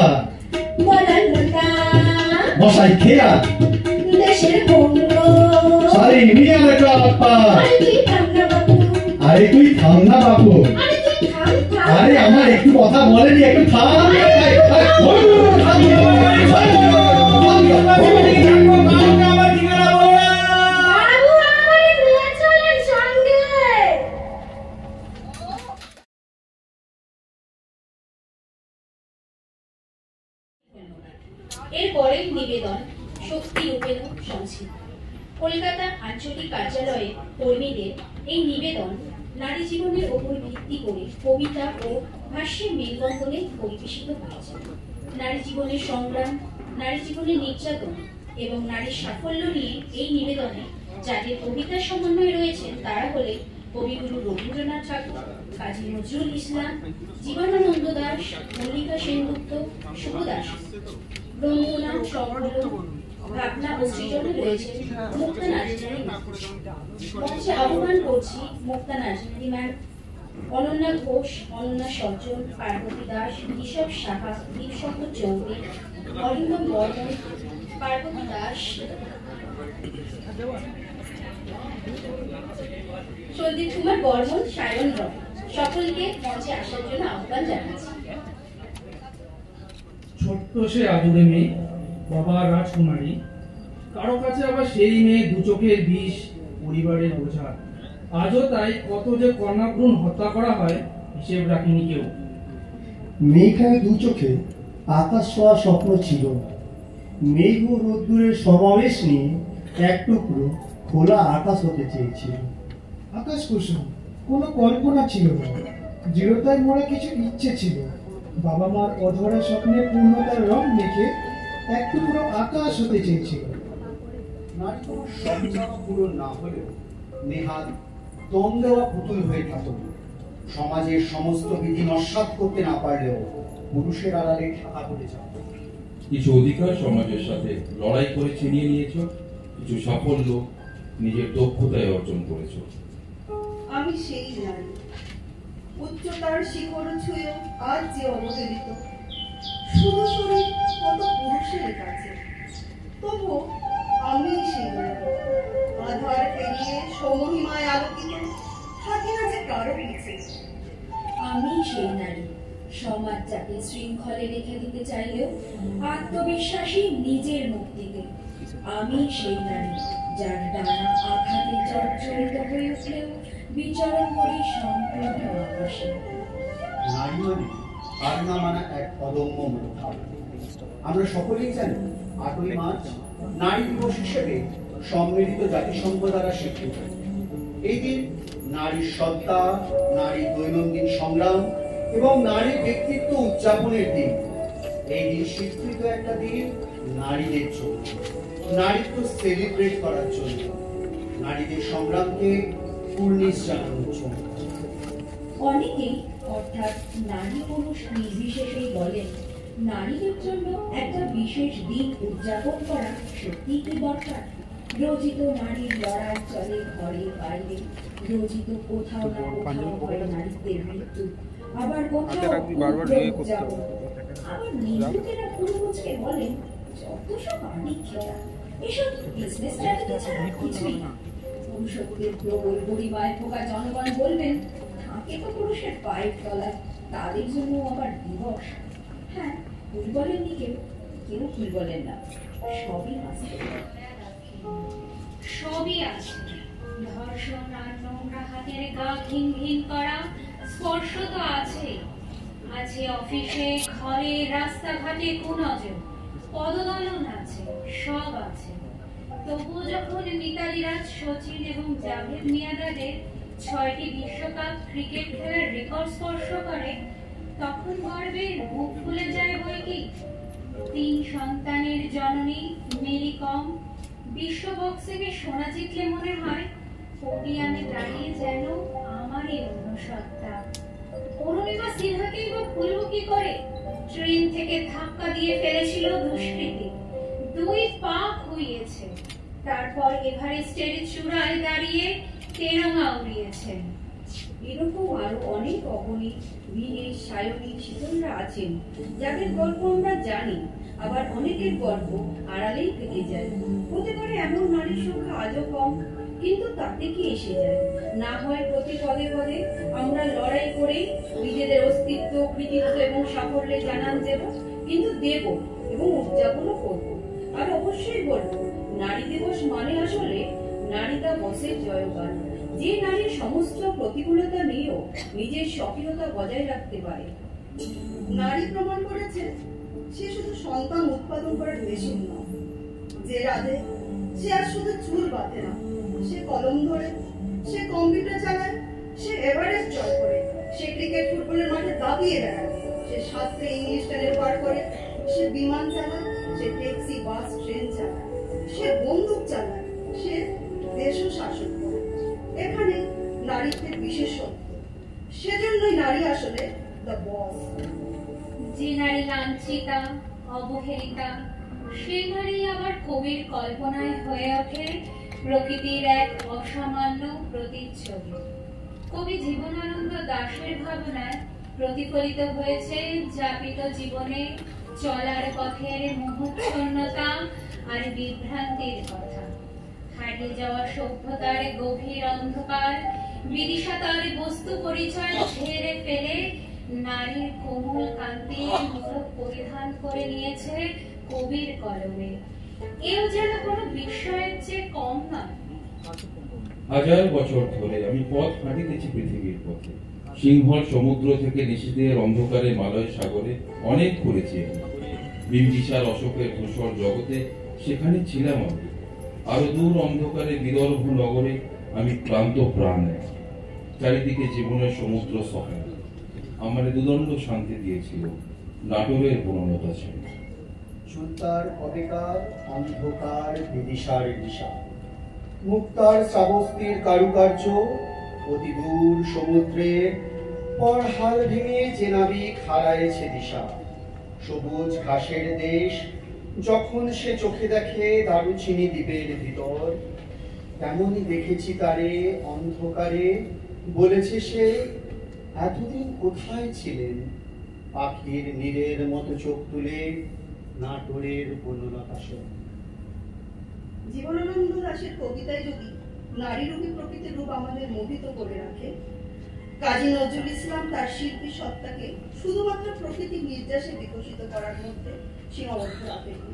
আরে তুই থাম না বাবু। আরে তুই থাম না বাবু। আরে তুই থাম থাম। আরে আমার একটু কথা বলেনি, একটু থাম। বাবু আমারে নিয়ে চলেন সঙ্গে। এরপরের নিবেদন শক্তি রূপেণ সংস্কৃত। কলকাতা আঞ্চলিক কার্যালয়ে কর্মীদের এই নিবেদন নারী জীবনের ওপর ভিত্তি করে কবিতা ও ভাষ্যের মেলবন্ধনে পরিবেশিত হয়েছে। নারী জীবনের সংগ্রাম, নারী জীবনের নির্যাতন এবং নারীর সাফল্য নিয়ে এই নিবেদনে যাদের কবিতার সমন্বয় রয়েছেন তারা হলেন কবিগুরু রবীন্দ্রনাথ ঠাকুর, কাজী নজরুল ইসলাম, জীবনানন্দ দাশ, মল্লিকা সেনগুপ্ত, শুভ দাস, রঙ্গনা, সংকলন, ভাবনা ও সৃজনে রয়েছেন মুক্তা নাজনীন। মঞ্চে আহ্বান করছি মুক্তা নাজনীন ম্যাম, অনন্যা ঘোষ, অনন্যা সজ্জন, পার্বতী দাস, ঋষভ সাহা, দীপশঙ্কর চৌধুরী, অরিন্দম বর্মন, পার্বতী দাস, সন্দীপ কুমার বর্মন, সায়ন রয়, সকলকে মঞ্চে আসার জন্য আহ্বান জানাচ্ছি। ছোট্ট সে আদুরে মেয়ে, বাবা রাজকুমারী, কারো কাছে আবার সেই মেয়ে দু চোখের বিষ, পরিবারের বোঝা। আজও তাই কত যে কন্যাভ্রূণ হত্যা করা হয় হিসেব রাখিনি কেউ। মেঘায় দু চোখে আকাশ ছোঁয়া স্বপ্ন ছিল, মেঘ ও রোদ্দুরের সমাবেশ নিয়ে এক টুকরো খোলা আকাশ হতে চেয়েছিল। আকাশ কুসুম কোনো কল্পনা ছিল না, দৃঢ়তায় মোড়া কিছু ইচ্ছে ছিল। বাবা মার অধরা স্বপ্নে পূর্ণতার রং মেখে এক টুকরো আকাশ হতে চেয়েছিল। নারী তোমার স্বপ্ন পূরণ না হলেও নেহাত দম দেওয়া পুতুল হয়ে থাকুক। সমাজের সমস্ত বিধি নস্যাৎ করতে না পারলেও পুরুষের আড়ালে ঢাকা পড়ে যাও। কিছু অধিকার সমাজের সাথে লড়াই করে ছিনিয়ে নিয়েছ, কিছু সাফল্য নিজের দক্ষতায় অর্জন করেছ। আমি সেই নারী, উচ্চতার শিখর ছুঁয়ে আজ যে অবহেলিত, শুধু শরীর কত পুরুষের কাছে, তবু আমি সেই নারী, আধার পেরিয়ে সমহিমায় আলোকিত, থাকি না যে কারো পিছে। আমি সেই নারী, সমাজ যাকে শৃঙ্খলে রেখে দিতে চাইলেও আত্মবিশ্বাসী নিজের মুক্তিতে। আমি সেই নারী, যার ডানা আঘাতে জর্জরিত হয়ে উঠলেও বিচরণ করি সম্পূর্ণ আকাশে। নারী মানে আর না মানা এক অদম্য মনোভাব। আমরা সকলেই জানি 8ই মার্চ নারী দিবস হিসেবে সম্মিলিত জাতিসংঘ দ্বারা স্বীকৃত। এই দিন নারীর সত্তা, নারীর দৈনন্দিন সংগ্রাম এবং নারীর ব্যক্তিত্ব উদযাপনের দিন। এই দিন স্বীকৃত একটা দিন নারীদের জন্য, নারীত্ব সেলিব্রেট করার জন্য, নারীদের সংগ্রামকে কুর্নিশ জানানোর জন্য। অনেকেই অর্থাৎ নারী পুরুষ নির্বিশেষেই বলেন নারীদের জন্য একটা বিশেষ দিন উদযাপন করা সত্যি কি দরকার। রোজিত নারীর লড়াই চলে ঘরে বাইরে, রোজিত কোথাও না কোথাও হয় নারীদের মৃত্যু, আবার কোথাও উদযাপন। আবার নিন্দুকেরা পুরুষকে বলেন যত সব আর্নিক খেলা, এসব বিজনেস স্ট্র্যাটেজি ছাড়া কিছুই না। পুরুষত্বের প্রবল গরিমায় পোকা জনগণ বলবেন থাকে তো পুরুষের পায়ের তলায়, তাদের জন্য আবার দিবস। হ্যাঁ, ভুল বলেননি কেউ, কেউ ভুল বলেন না, সবই আছে, সবই আছে। ধর্ষণ আর নোংরা হাতের গা ঘিন ঘিন করা স্পর্শ তো আছে। আছে অফিসে, ঘরে, রাস্তাঘাটে কুনজর, পদদলন আছে, সব আছে। তবুও যখন মিতালি রাজ, সচিন এবং জাভেদ মিয়াঁদাদের 6টি বিশ্বকাপ ক্রিকেট খেলার রেকর্ড স্পর্শ করে, তখন গর্বে বুক ফুলে যায় বই কি। 3 সন্তানের জননী মেরি কম বিশ্ব বক্সিংয়ে সোনা জিতলে মনে হয় পোডিয়ামে দাঁড়িয়ে যেন আমারই অন্য সত্তা। অরুণিমা সিনহাকেই বা ভুলব কি করে? ট্রেন থেকে ধাক্কা দিয়ে ফেলেছিল দুষ্কৃতী, 2 পা খুইয়েছে, তারপর এভারেস্টের চূড়ায় দাঁড়িয়ে তেরঙ্গা উড়িয়েছেন। এরকম আরো অনেক অগণিত বীর, সায়নী, শীতলরা আছেন যাদের গল্প আমরা জানি, আবার অনেকের গল্প আড়ালেই থেকে যায়। হতে পারে এমন নারীর সংখ্যা আজও কম, কিন্তু তাতে কি এসে যায়? না হয় প্রতি পদে পদে আমরা লড়াই করে নিজেদের অস্তিত্ব, কৃতিত্ব এবং সাফল্যে জানান দেব, কিন্তু দেব এবং উদযাপনও করব। আর অবশ্যই বলবো, নারী দিবস মানে আসলে নারীতা বসের জয়গান, যে নারীর সমস্ত প্রতিকূলতা নিয়েও নিজের স্বকীয়তা বজায় রাখতে পারে। নারী প্রমাণ করেছে সে শুধু সন্তান উৎপাদন করার মেশিন নয়। যে রাধে সে আর শুধু চুল বাঁধে না, সে কলম ধরে, সে কম্পিউটার চালায়, সে এভারেস্ট জয় করে, সে ক্রিকেট ফুটবলের মাঠে দাবিয়ে বেড়ায়, সে সাতটা ইংলিশ চ্যানেল পার করে, সে বিমান চালায়, সে ট্যাক্সি, বাস, ট্রেন চালায়, সে বন্দুক চালায়, সে দেশও শাসন করে। এখানে নারীত্বের বিশেষত্ব, সেজন্যই নারী আসলে দ্য বস। যে নারী লাঞ্ছিতা, অবহেলিতা, সে নারী আবার কবির কল্পনায় হয়ে ওঠে প্রকৃতির এক অসামান্য প্রতিচ্ছবি। কবি জীবনানন্দ দাশের ভাবনায় প্রতিফলিত হয়েছে যাপিত জীবনে চলার পথের মোহচ্ছন্নতা আর বিভ্রান্তির কথা। হারিয়ে যাওয়া সভ্যতার গভীর অন্ধকার বিদিশা তার বস্তু পরিচয় ঝেড়ে ফেলে নারীর কোমল কান্তির মুখ পরিধান করে নিয়েছে কবির কলমে। এও যেন কোনো বিষয়ের চেয়ে কম নয়। হাজার বছর ধরে আমি পথ হাঁটিতেছি পৃথিবীর পথে। সিংহল সমুদ্র থেকে নিশীথের অন্ধকারে মালয় সাগরে অনেক ঘুরেছি আমি। বিম্বিসার অশোকের ধূসর জগতে সেখানে ছিলাম আমি। আরো দূর অন্ধকারে বিদর্ভ নগরে আমি ক্লান্ত প্রাণ। চারিদিকে জীবনের সমুদ্র সফর আমার দুদণ্ড শান্তি দিয়েছিল নাটোরের বনলতা ছিল। সুতার অবেকার অন্ধকার বিদিশার দিশা, মুক্তার শ্রাবস্তির কারুকার্য, অতি দূর সমুদ্রে পর হাল ভেঙে যে নাবিক হারায়েছে দিশা। সবুজ ঘাসের দেশ যখন সে চোখে দেখে দারুচিনি দ্বীপের ভিতর, তেমনই দেখেছি তারে অন্ধকারে। বলেছে সে, এতদিন কোথায় ছিলেন? পাখির নীরের মতো চোখ তুলে নাটোরের বনলতা সেন। জীবনানন্দ দাশের কবিতায় যদি নারী রূপী প্রকৃতির রূপ আমাদের মোহিত করে রাখে, কাজী নজরুল ইসলাম তার শিল্পী সত্তাকে শুধুমাত্র প্রকৃতির নির্যাসে বিকশিত করার মধ্যে সীমাবদ্ধ রাখেনি।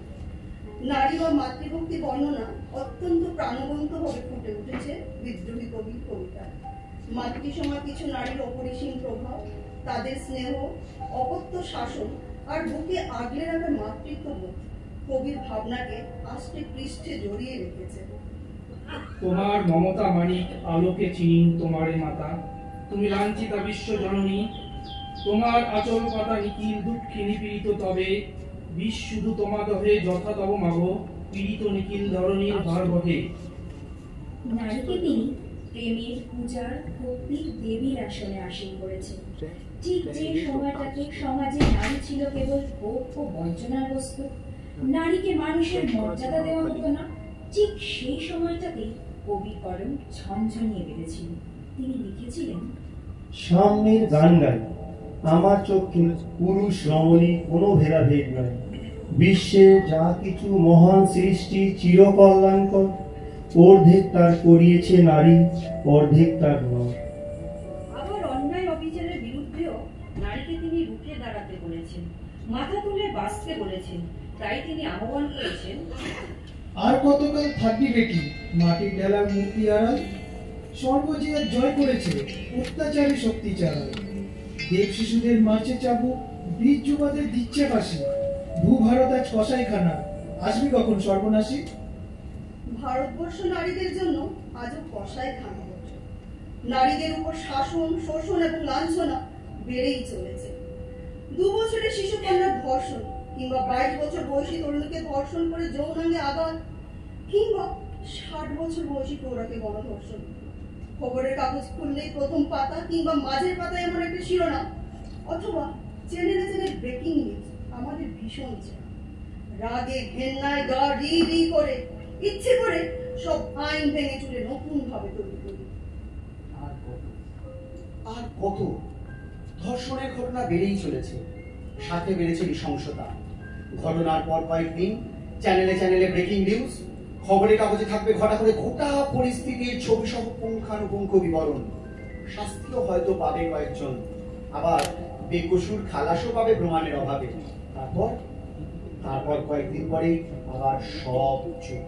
নারী বা মাতৃভক্তি বর্ণনা অত্যন্ত প্রাণবন্তভাবে ফুটে উঠেছে বিদ্রোহী কবির কবিতায়। মাতৃসময় কিছু নারীর অপরিসীম প্রভাব, তাদের স্নেহ, অপত্য শাসন আর বুকে আগলে রাখা মাতৃত্ববোধ কবির ভাবনাকে আষ্টে পৃষ্ঠে জড়িয়ে রেখেছে। তোমার মমতা মানিক আলোকে চিনি তোমারে মাতা, তুমি লাঞ্ছিতা বিশ্ব জননী। তোমার আচল পাতা নিখিল দুঃখী নিপীড়িত, তবে বিষ শুধু তোমা দহে যথা তব মাগো, পীড়িত নিখিল ধরণীর ভার বহে। নারীকে তিনি প্রেমের, পূজার, ভক্তির দেবীর আসনে আসীন করেছেন। ঠিক যে সময়টাতে সমাজে নারী ছিল কেবল ভোগ ও বঞ্চনার বস্তু, নারীকে মানুষের মর্যাদা দেওয়া হতো না, ঠিক সেই সময়টাতে কবি কলম ঝনঝনিয়ে বেড়েছিল। তিনি লিখেছিলেন, সামনের গান গাই আমার চোখে পুরুষ রমণী কোনো ভেদাভেদ নয়। বিশ্বের যা কিছু মহান সৃষ্টি চিরকল্যাণকর, অর্ধেক তার করিয়েছে নারী, অর্ধেক তার নয়। আবার অন্যায় অবিচারের বিরুদ্ধেও নারীকে তিনি রুখে দাঁড়াতে বলেছেন, মাথা তুলে বাঁচতে বলেছেন। তাই তিনি আহ্বান করেছেন, আর কতকাল থাকবি বেটি মাটির ডেলার মূর্তি আড়াল, সর্বজয়া জয় করেছে অত্যাচারী শক্তি চালায়। দেব শিশুদের মারছে চাবুক, বীর যুবাদের দিচ্ছে ফাঁসি, ভূভারত আজ কসাইখানা, আসবি কখন সর্বনাশী? ভারতবর্ষ নারীদের জন্য আজও কসাইখানা। নারীদের উপর শাসন, শোষণ এবং লাঞ্ছনা বেড়েই চলেছে। 2 বছরের শিশু কন্যার ধর্ষণ, কিংবা 22 বছর বয়সী তরুণীকে ধর্ষণ করে যৌনাঙ্গে আঘাত, কিংবা 60 বছর বয়সী প্রৌঢ়াকে গণধর্ষণ। খবরের কাগজ খুললেই প্রথম পাতা কিংবা মাঝের পাতায় এমন একটা শিরোনাম, অথবা চ্যানেলে চ্যানেলে ব্রেকিং নিউজ আমাদের ভীষণ চায়। রাগে ঘেন্নায় গা রি রি করে ইচ্ছে করে সব আইন ভেঙে চুলে নতুন ভাবে তৈরি করি। আর কত ধর্ষণের ঘটনা বেড়েই চলেছে, সাথে বেড়েছে নৃশংসতা। ঘটনার পর কয়েকদিন চ্যানেলে চ্যানেলে ব্রেকিং নিউজ, খবরের কাগজে থাকবে ঘটা করে গোটা পরিস্থিতির ছবি সহ পুঙ্খানুপুঙ্খ বিবরণ। শাস্তিও হয়তো পাবে কয়েকজন, আবার বেকসুর খালাসও পাবে প্রমাণের অভাবে। তারপর কয়েকদিন পরেই আবার সব চুপ।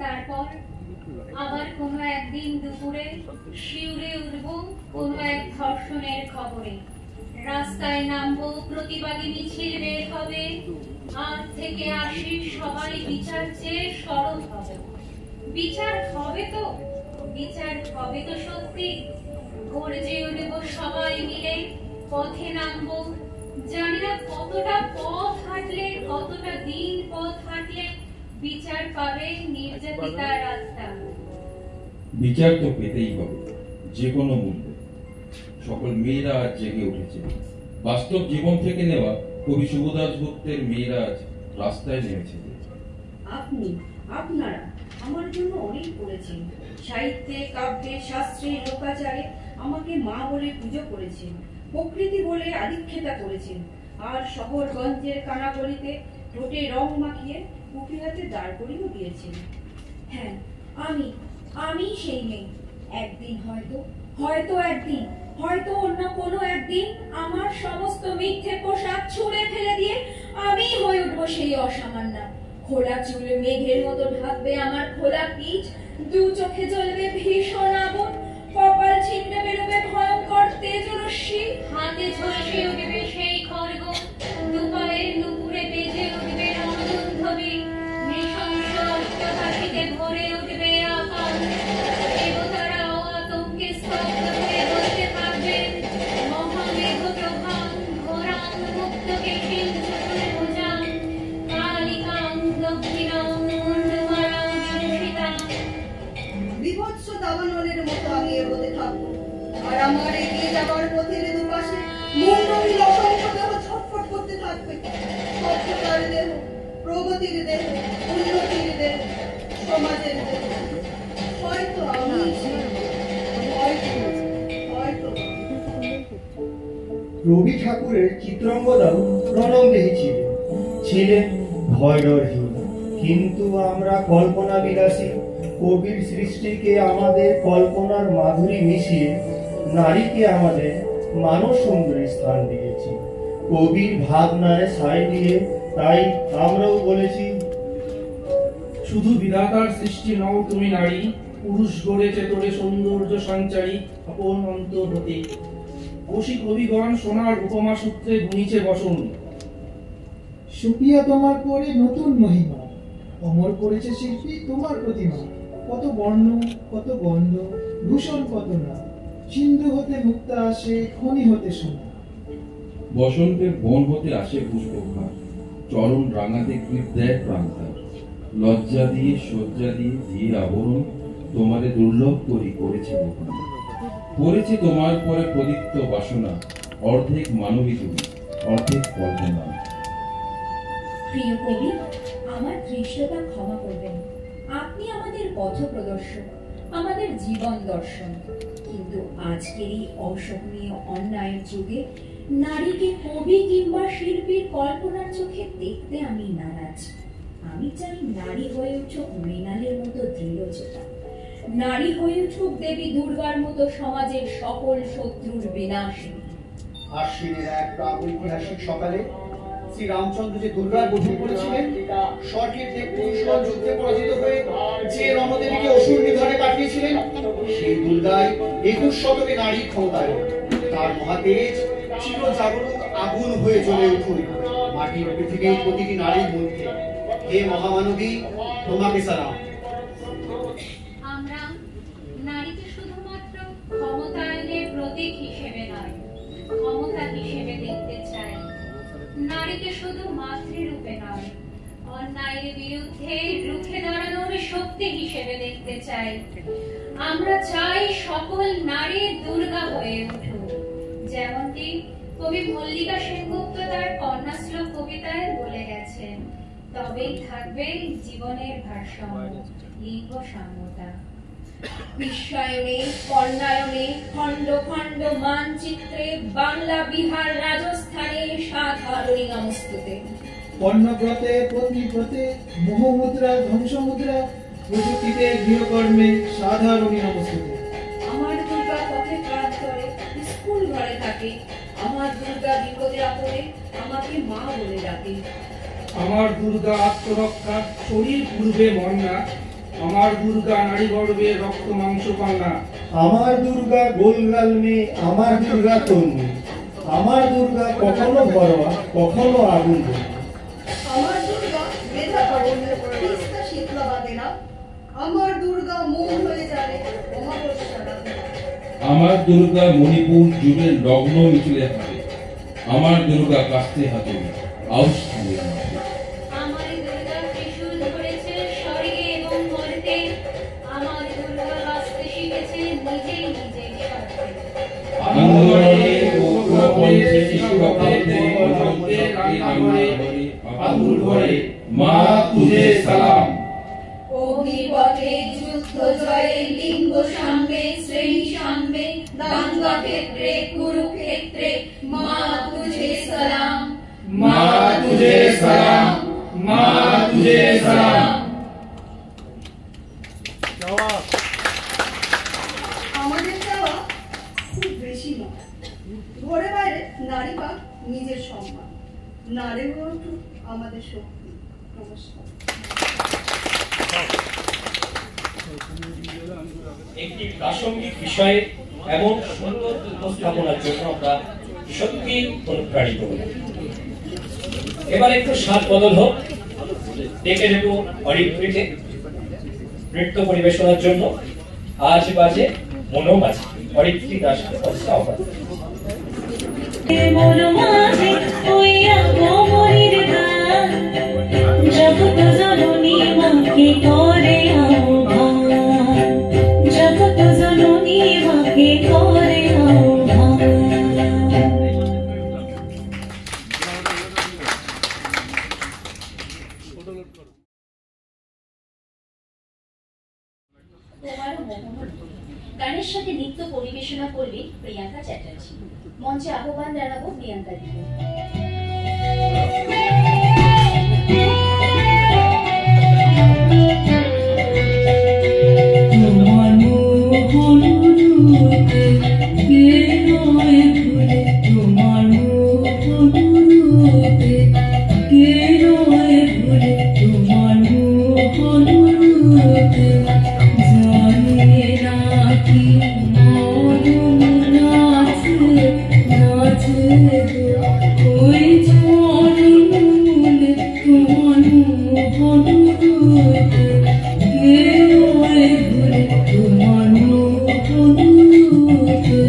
তারপর আবার কোনো একদিন দুপুরে শিউরে উঠব কোনো এক ধর্ষণের খবরে, রাস্তায় নামবো, প্রতিবাদী মিছিল বের হবে, আজ থেকে আসি সবাই বিচার চেয়ে সরব হবে। বিচার হবে তো, বিচার হবে তো সত্যি। গর্জে উঠব সবাই মিলে, পথে নামবো। জানি না কতটা পথ হাঁটলে, কতটা দিন পথ হাঁটলে বিচার পাবে নির্যাতিতার আত্মা। বিচার তো পেতেই হবে, যে কোনো মূল্যে। সকল মেয়েরা আজ জেগে উঠেছে। বাস্তব জীবন থেকে নেওয়া কবি শুভদাস গুপ্তের মেয়েরা আজ রাস্তায় নেমেছে। আপনারা আমার জন্য অনেক করেছেন। সাহিত্যে, কাব্যে, শাস্ত্রে, লোকাচারে আমাকে মা বলে পুজো করেছেন, প্রকৃতি বলে আদিক্ষেতা করেছেন, আর শহরগঞ্জের কানাগলিতে ঠোঁটে রং মাখিয়ে কুপি হাতে দাঁড় করিয়েও দিয়েছেন। হ্যাঁ, আমি সেই মেয়ে। একদিন হয়তো একদিন, হয়তো অন্য কোনো একদিন আমার সমস্ত মিথ্যে পোশাক ছুঁড়ে ফেলে দিয়ে আমি হয়ে উঠবো সেই অসামান্য। খোলা চুলে মেঘের মতো ঢাকবে আমার খোলা পিঠ, দু চোখে জ্বলবে ভীষণ আগুন, কপাল ছিন্নে বেরোবে ভয়ঙ্কর তেজরশ্মি, হাতে ঝলসে উঠবে সেই খড়গ, দুপায়ের নুপুরে বেজে উঠবে রণদুন্ধবি, নৃশংস অট্টহাসিতে ভরে উঠবে আকাশ। দেবতারাও আতঙ্কে স্তব্ধ হয়ে বসে থাকবেন। মহামেঘ প্রভাং ঘোরাং মুক্তকেশীন চতুর ভুজাং, কালিকাং দক্ষিণাং মুন্ডমালাং বিভূষিতাং। বিভৎস দাবানলের মতো আমি এগোতে থাকবো, আর আমার এগিয়ে যাবার পথের দুপাশে মুন্ডহীন অসংখ্য দেহ ছটফট করতে থাকবে। সভ্যতার দেহ, প্রগতির দেহ, উন্নতির দেহ, সমাজের দেহ। হয়তো আমি হয়তো রবি ঠাকুরের চিত্রাঙ্গদাও প্রণমদেহী ছিলেন ভয় ডরহীন। কিন্তু আমরা কল্পনা বিলাসী, কবির সৃষ্টিকে আমাদের কল্পনার মাধুরী মিশিয়ে নারীকে আমাদের মানব সুন্দরী স্থান দিয়েছি। কবির ভাবনায় সাই দিয়ে তাই আমরাও বলেছি, শুধু বিধাতার সৃষ্টি নও তুমি নারী, পুরুষ গড়েছে তোরে সৌন্দর্য সঞ্চারী আপন অন্তর হতে। বসি কবিগণ সোনার উপমা সূত্রে গুনিছে বসন। সুপিয়া তোমার পরে নতুন মহিমা, অমর করেছে শিল্পী তোমার প্রতিমা। কত বর্ণ, কত গন্ধ, ভূষণ কত না, সিন্ধু হতে মুক্তা আসে, খনি হতে সোনা। বসন্তের বন হতে আসে পুষ্পভার, চরণ রাঙাতে কৃপ দেয় প্রান্তার। লজ্জা দিয়ে শয্যা দিয়ে দিয়ে আবরণ, তোমারে দুর্লভ করি করেছে গোপন। করেছে তোমার পরে প্রদীপ্ত বাসনা, অর্ধেক মানবী তুমি, অর্ধেক কল্পনা। প্রিয় কবি, আমার ধৃষ্টতা ক্ষমা করবেন। আপনি আমাদের পথ প্রদর্শক, আমাদের জীবন দর্শন। কিন্তু আজকের এই অসহনীয় অন্যায়ের যুগে নারীকে কবি কিংবা শিল্পীর কল্পনার চোখে দেখতে আমি নারাজ। আমি চাই নারী হয়ে উঠুক মৃণালের মতো দৃঢ়চেতা, নারী হয়ে উঠুক দেবী দুর্গার মতো সমাজের সকল শত্রুর বিনাশিনী। আশ্বিনের এক প্রাগৈতিহাসিক সকালে শ্রী রামচন্দ্র যে দুর্গার গঠন করেছিলেন, স্বর্গের দেবপুরুষরা যুদ্ধে পরাজিত হয়ে যে রণদেবীকে অসুর নিধনে পাঠিয়েছিলেন, সেই দুর্গায় 21 শতকে নারী ক্ষমতায়। তার মহাতেজ চির জাগরুক আগুন হয়ে জ্বলে উঠুন মাটির পৃথিবীর প্রতিটি নারীর মধ্যে। হে মহামানবী, তোমাকে সালাম। আমরা নারীকে শুধুমাত্র ক্ষমতায়নের প্রতীক হিসেবে নয়, ক্ষমতা হিসেবে দেখতে চাই। নারীকে শুধু মাতৃরূপে নয়, অন্যায়ের বিরুদ্ধে রুখে দাঁড়ানোর শক্তি হিসেবে দেখতে চাই। আমরা চাই সকল নারী দুর্গা হয়ে উঠুক, যেমনটি কবি মল্লিকা সেনগুপ্ত তার কন্যাশ্লোক কবিতায় বলে গেছেন। তবেই থাকবে জীবনের ভারসাম্য, লিঙ্গ সাম্যতা। বিশ্বায়নে, কর্ণায়নে, খণ্ড খণ্ড মানচিত্রে বাংলা, বিহার, রাজস্থানে সাধারণী নমস্তুতে। অন্নব্রতে, পত্নীব্রতে, মোহমুদ্রা, ধ্বংসমুদ্রা, প্রযুক্তিতে, গৃহকর্মে সাধারণী নমস্তুতে। আমার দুর্গা পথে কাজ করে, স্কুল ঘরে থাকে। আমার দুর্গা বিপদে আপদে আমাকে মা বলে ডাকে। আমার দুর্গা আত্মরক্ষা, শরীর পূর্বে মন্না। আমার দুর্গা নারী গর্বে রক্ত মাংস পান্না। আমার দুর্গা গোলগাল মেয়ে, আমার দুর্গা তন্নি। আমার দুর্গা কখনো ঘরোয়া, কখনো আগুন ধরে। আমার দুর্গা মেধা পাবনের তিস্তা শীতলা বাঁধে না। আমার দুর্গা মন হয়ে যাবে অমাবস্যা রাতে। আমার দুর্গা মণিপুর যুগের লগ্ন মিছিলে হাতে। আমার দুর্গা কাস্তে হাতে আউশ থামিয়ে মাঠে। আমার দুর্গা ত্রিশূল ধরেছে স্বর্গে এবং মর্তে। আমার দুর্গা বাঁচতে শিখেছে নিজেই নিজের স্বার্থে। আন্দোলনে উগ্রপন্থে শিশুরপন্থে অনন্তে রান্নাঘরে আগুন ঘরে মা তুঝে সালাম। অগ্নিপথে যুদ্ধ জয়ে লিঙ্গ সাম্যে শ্রেণী সাম্যে দাঙ্গা ক্ষেত্রে কুরুক্ষেত্রে মা তুঝে সালাম। মা তুঝে সালাম, মা তুঝে সালাম। আমাদের চাওয়া খুব বেশি নয়। ঘরে বাইরে নারী পাক নিজের সম্মান, নারী হওয়াটু আমাদের শক্তি। নমস্কার। একটি প্রাসঙ্গিক বিষয়ে এমন সুন্দর উপস্থাপনার জন্য আমরা সত্যি অনুপ্রাণিত হই। এবার একটু স্বাদ বদল হোক, ডেকে নেব অরিত্রীকে নৃত্য পরিবেশনার জন্য। আজ বাজে মনো বাজে, অরিত্রী দাসকে আহ্বান। জগৎ জননী মাকে করে আহ্বান, জগৎ জননী মাকে করে আহ্বান। তোমারও মোহন গানের সাথে নৃত্য পরিবেশনা করবে প্রিয়াঙ্কা চ্যাটার্জি। মঞ্চে আহ্বান জানাবো প্রিয়াঙ্কা দিকে। তোমার মোহন রূপে কে রয় ভুলে, তোমার মোহন রূপে কে রয় ভুলে, তোমার মোহন রূপে জানে নাকি মরম নাচে নাচে ওই চরণ মূলে, তোমার মোহন রূপে কে রয় ভুলে, তোমার মোহন রূপে।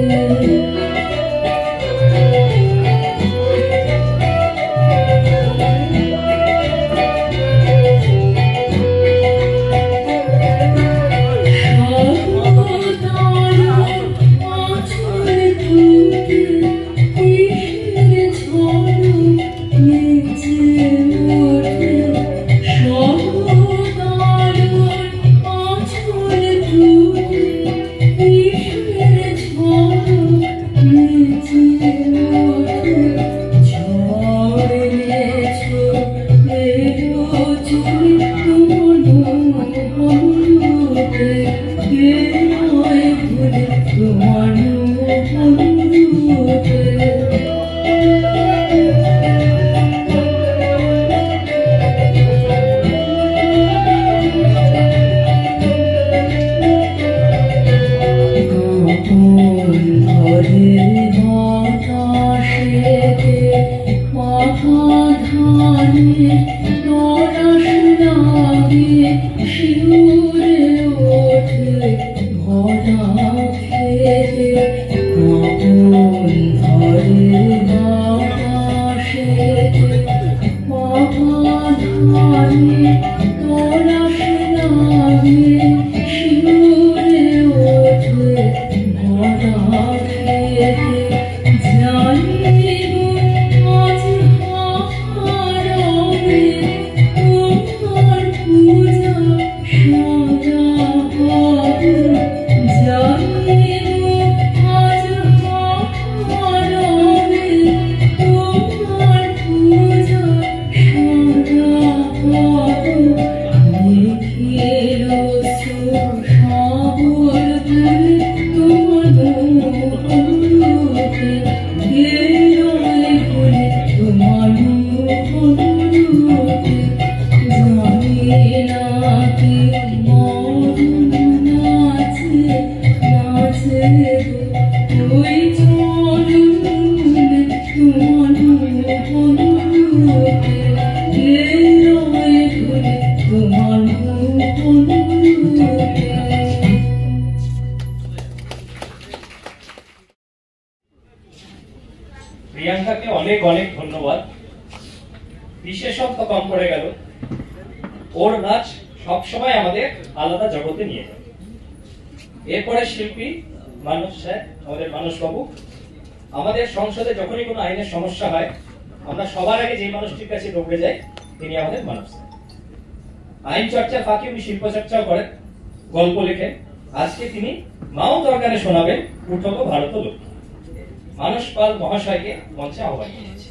অনেক অনেক ধন্যবাদ। বিশেষত্ব কম পড়ে গেল, ওর নাচ সবসময় আমাদের আলাদা জগতে নিয়ে যায়। এরপরে শিল্পী মানস স্যার, আমাদের মানস বাবু। আমাদের সংসদে যখনই কোনো আইনের সমস্যা হয়, আমরা সবার আগে যে মানুষটির কাছে দৌড়ে যাই, তিনি আমাদের মানস স্যার। আইন চর্চার ফাঁকে উনি শিল্প চর্চাও করেন, গল্প লেখেন। আজকে তিনি মাও দরকারে শোনাবেন উঠব ভারত লক্ষ্মী। মানস পাল মহাশয়কে মঞ্চে আহ্বান জানিয়েছি।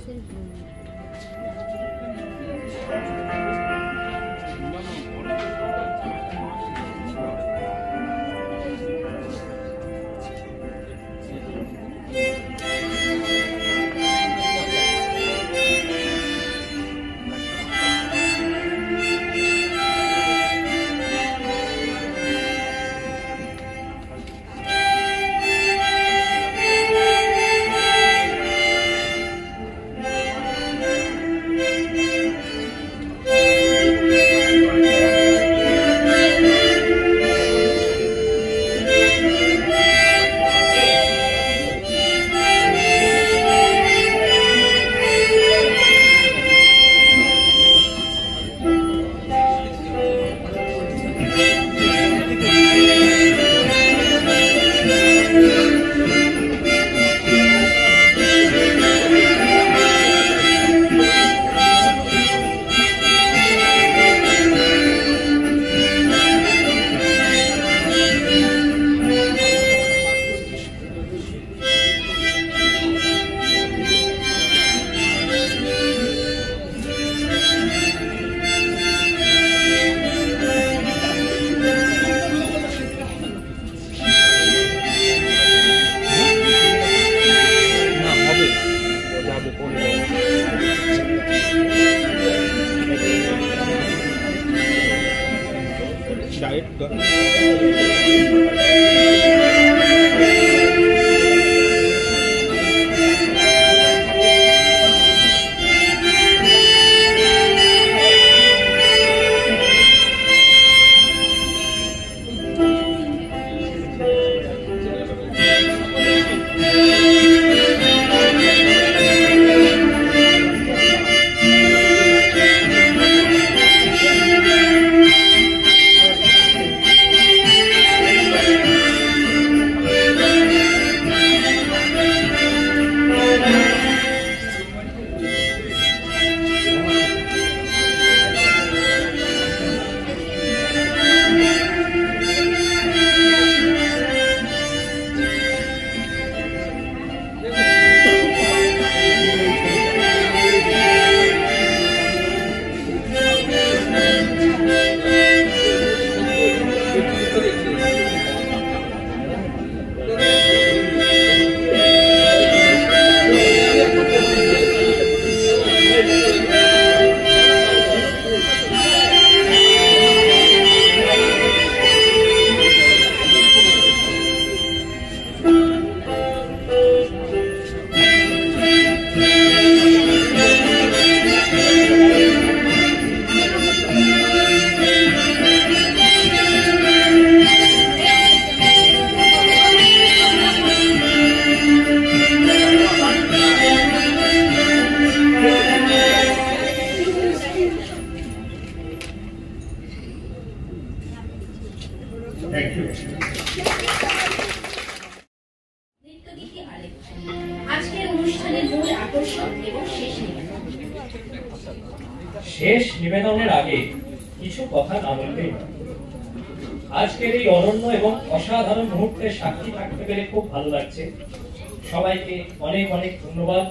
আজকের অনুষ্ঠানের মূল আকর্ষণ এবং শেষ নিবেদন। শেষ নিবেদনের আগে কিছু কথা না বললেই নয়। আজকের এই অনন্য এবং অসাধারণ মুহূর্তের সাক্ষী থাকতে পেরে খুব ভালো লাগছে। সবাইকে অনেক অনেক ধন্যবাদ।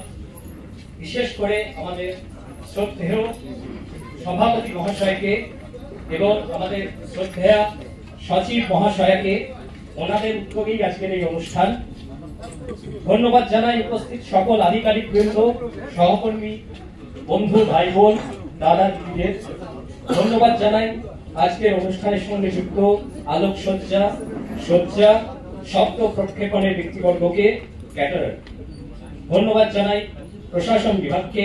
বিশেষ করে আমাদের শ্রদ্ধেয় সভাপতি মহাশয়কে এবং আমাদের শ্রদ্ধেয়া সচিব মহাশয়কে, ওনাদের উদ্যোগেই আজকের এই অনুষ্ঠান। ধন্যবাদ জানাই উপস্থিত সকল আধিকারিক বৃন্দ, সহকর্মী, বন্ধু, ভাই বোন, দাদা দিদিদের। ধন্যবাদ জানাই আজকের অনুষ্ঠানের সঙ্গে যুক্ত আলোকসজ্জা, সজ্জা, শব্দ প্রক্ষেপণের ব্যক্তিবর্গকে, ক্যাটারার। ধন্যবাদ জানাই প্রশাসন বিভাগকে।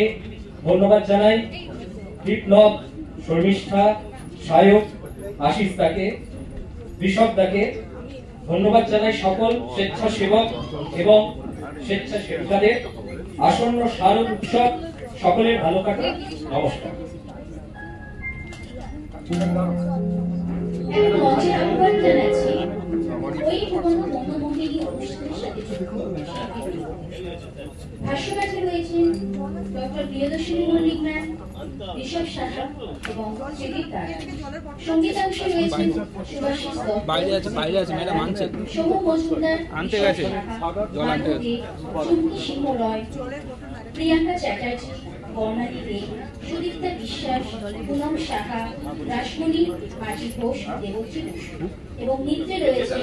ধন্যবাদ জানাই বিপ্লব, শর্মিষ্ঠা, সায়ক, আশিস দাকে, বিশপ দাকে। ধন্যবাদ জানাই সকল স্বেচ্ছাসেবক এবং স্বেচ্ছাসেবিকাদের। আসন্ন শারদ উৎসব সকলের ভালো কাটে। নমস্কার। একটা মঞ্চের আহ্বান জানাচ্ছি ওই পুরনো মনোমোহিনী অনুষ্ঠানের সাথে ভাষ্যকাঠে রয়েছেন ডক্টর প্রিয়দর্শিনী মল্লিক ম্যাম, ঋষভ সাহা এবং সুদীপ দাস। সঙ্গীতাংশে রয়েছেন সুভাষিস দত্ত, সৌম্য মজুমদার, চুমকি সিংহ রয়, প্রিয়াঙ্কা চ্যাটার্জি, বর্ণালী দে, সুদীপ্তা বিশ্বাস, পুনম সাহা, রাসমণি, মাটি ঘোষ, দেবশ্রী বসু। এবং নৃত্যে রয়েছে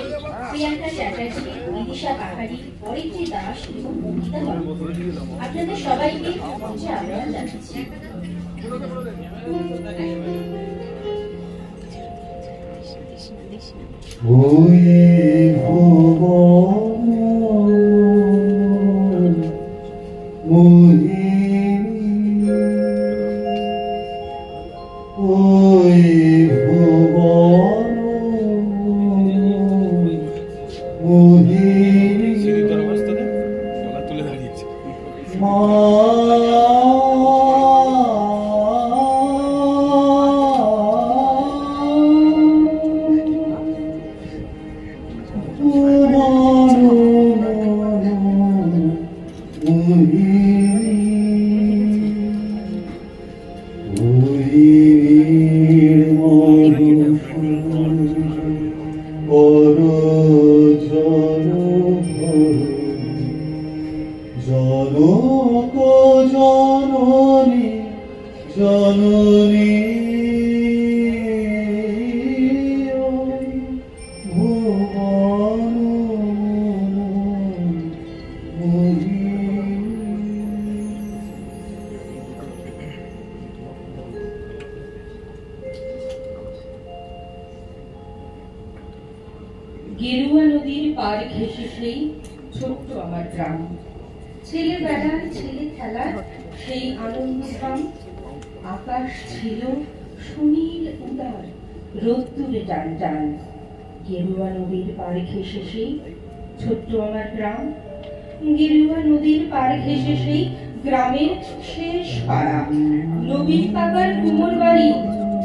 প্রিয়াঙ্কা চ্যাটার্জি, বিদিশা পাহাড়ি, অরিত্রী দাস এবং অঙ্কিতা দত্ত। আপনাদের সবাইকে মঞ্চে আহ্বান জানাচ্ছি। গেরুয়া নদীর পার ঘেঁষে সেই ছোট্ট আমার গ্রাম, ছেলেবেলার ছেলে খেলার সেই আনন্দ গ্রাম। আকাশ ছিল সুনীল উদার, রোদ্দুরে টান টান। গেরুয়া নদীর পার ঘেঁষে সেই ছোট্ট আমার গ্রাম, গেরুয়া নদীর পার ঘেঁষে সেই গ্রামের শেষ পাড়া। নবীন কাকার কুমোর বাড়ি,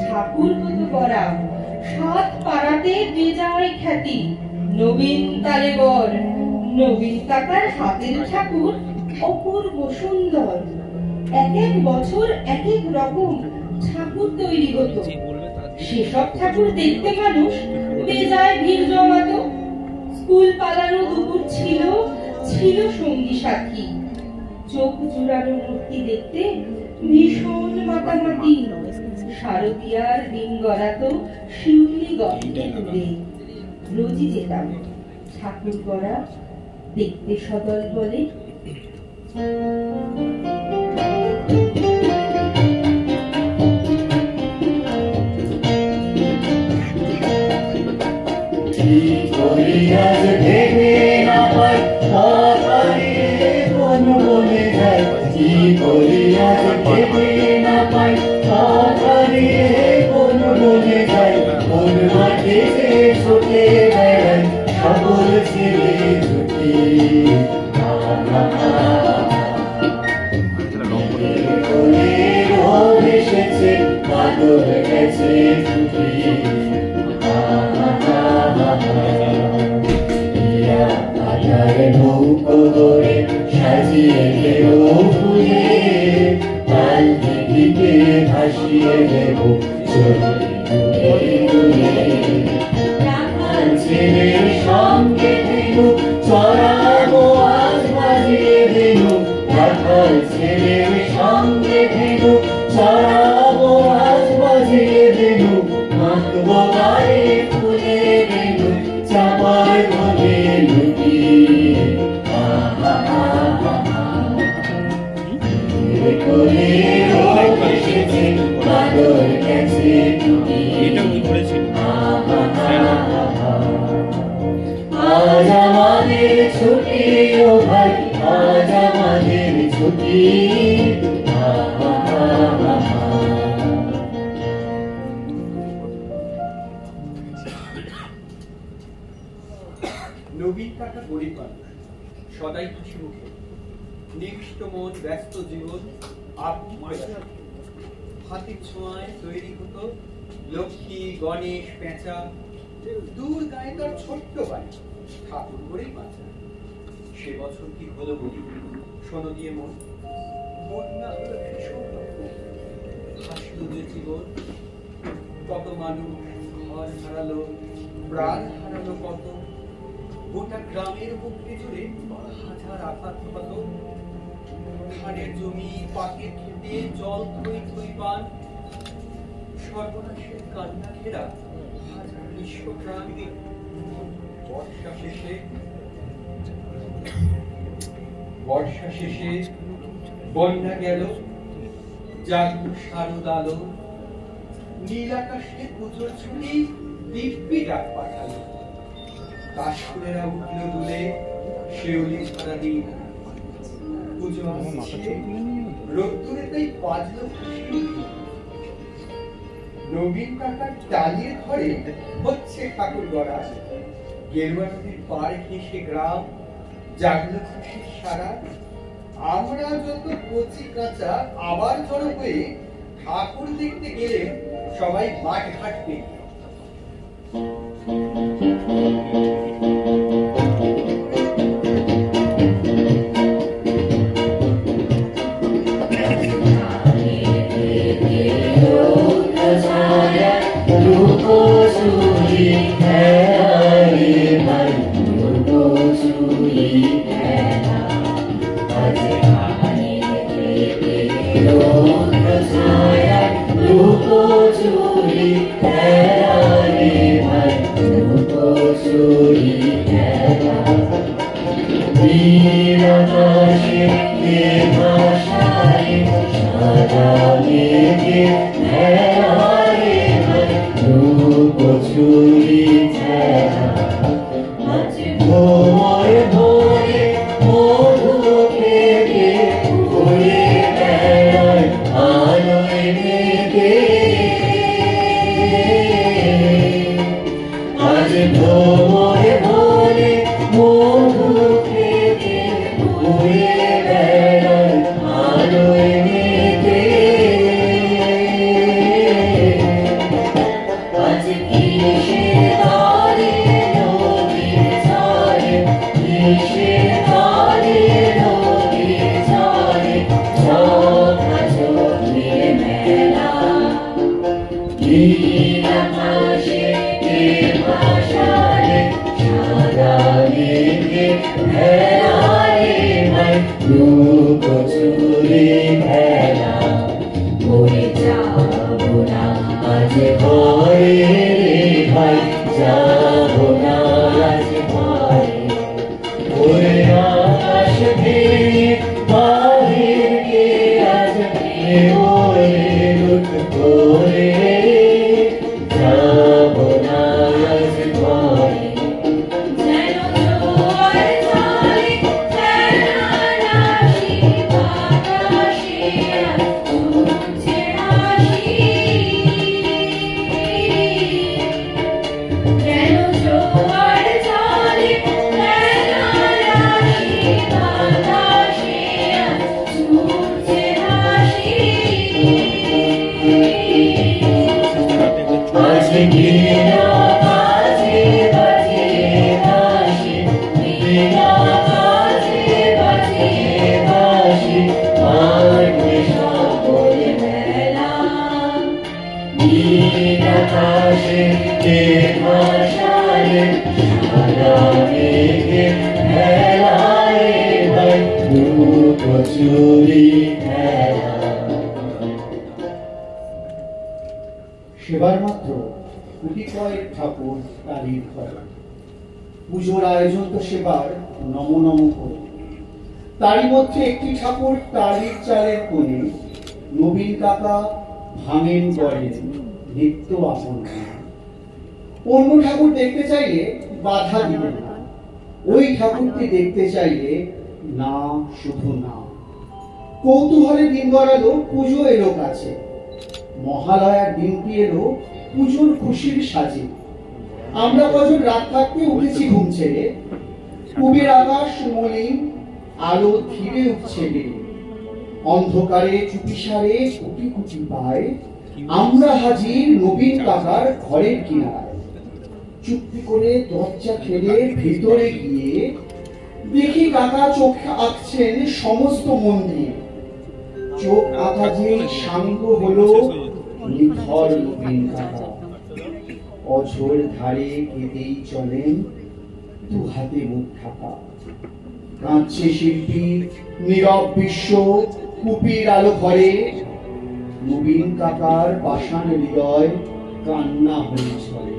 ঠাকুর কত গড়া, 7 পাড়াতে বেজায় খ্যাতি। নবীন তালেবর, নবীন কাকার হাতের ঠাকুর অপূর্ব সুন্দর। এক এক বছর এক এক রকম ঠাকুর তৈরি হতো, সেসব ঠাকুর দেখতে মানুষ বেজায় ভিড় জমাতো। স্কুল পালানো দুপুর ছিল ছিল সঙ্গী সাথী, চোখ জুড়ানো মূর্তি দেখতে ভীষণ মাতামাতি। শারদীয়ার দিন গড়াতো শিউলি গর্তে দূরে, রোজই যেতাম ঠাকুর গড়া দেখতে সদল বলে। নবীন কাকা গরিব মানুষ, সদাই খুশি মুখে। নিবিষ্ট মন, ব্যস্ত জীবন, হাতের ছোঁয়ায় তৈরি হতো লক্ষ্মী, গণেশ, পেঁচা। দূর গায়ে তার ছোট্ট বাড়ি, ঠাকুর করেই বাঁচা। সে বছর কি হলো বলি, শোনো দিয়ে মন। বন্যা হলো ভীষণ রকম, হাসলো যে জীবন। কত মানুষ ঘর হারালো, প্রাণ হারালো কত। গোটা গ্রামের বুকে জুড়ে হাজার আঘাত ক্ষত। ধানের জমি, পাকের খেতে জল থই থই পান। সর্বনাশের কান্না ঘেরা হাজার নিঃস্ব প্রাণ। বর্ষা শেষে বন্যা গেল, জাগলো শারদ আলো। নীল আকাশে পুজোর ছুটি দিব্যি ডাক পাঠালো। কাশফুলেরা উঠল দুলে, শিউলি সারা দিন। পুজো আসছে, রোদ্দুরে তাই বাজলো খুশি। নবীন কাকার টালির ঘরে হচ্ছে ঠাকুর গড়া। গেরুয়া নদীর পাড় ঘেঁষে গ্রাম, জাগলো খুশির সারা। আমরা যত কচি কাঁচা আবার জড়ো হয়ে ঠাকুর দেখতে গেলেন সবাই মাঠ ঘাট পেয়ে। সেবার মাত্র কোটি কয়েক ঠাকুর টালির ঘরে। পুজোর আয়োজন তো সেবার নম নম করে। তারই মধ্যে একটি ঠাকুর টালির চালের কোণে নবীন কাকা ভাঙেন করেন নিত্য আপন। অন্য ঠাকুর দেখতে চাইলে বাধা দিবেন না, ওই ঠাকুরকে দেখতে চাইলে না, শুধু না। কৌতূহলে দিন গড়ালো, পুজো এলো কাছে। মহালয়ার দিনটি এলো পুজোর খুশির সাজে। আমরা কজন রাত থাকতে উঠেছি ঘুম ছেড়ে। কুবের আকাশ মলিন, আলো ধীরে উঠছে বেড়ে, অন্ধকারে চুপিসারে কুটি কুটি পায় আমরা হাজির নবীন কাকার ঘরের কিনারায়। চুপটি করে দরজা ঠেলে ভিতরে গিয়ে দেখি কাকা চোখ আঁকছেন সমস্ত মন দিয়ে। চোখ আঁকা যে সাঙ্গ হলো নিথর নবীন কাকা, অঝোর ধারে কেঁদেই চলেন দু হাতে মুখ ঢাকা। কাঁদছে শিল্পী নীরব বিশ্ব কুপির আলো ঘরে, নবীন কাকার পাষাণ হৃদয় কান্না হয়ে ছড়ে।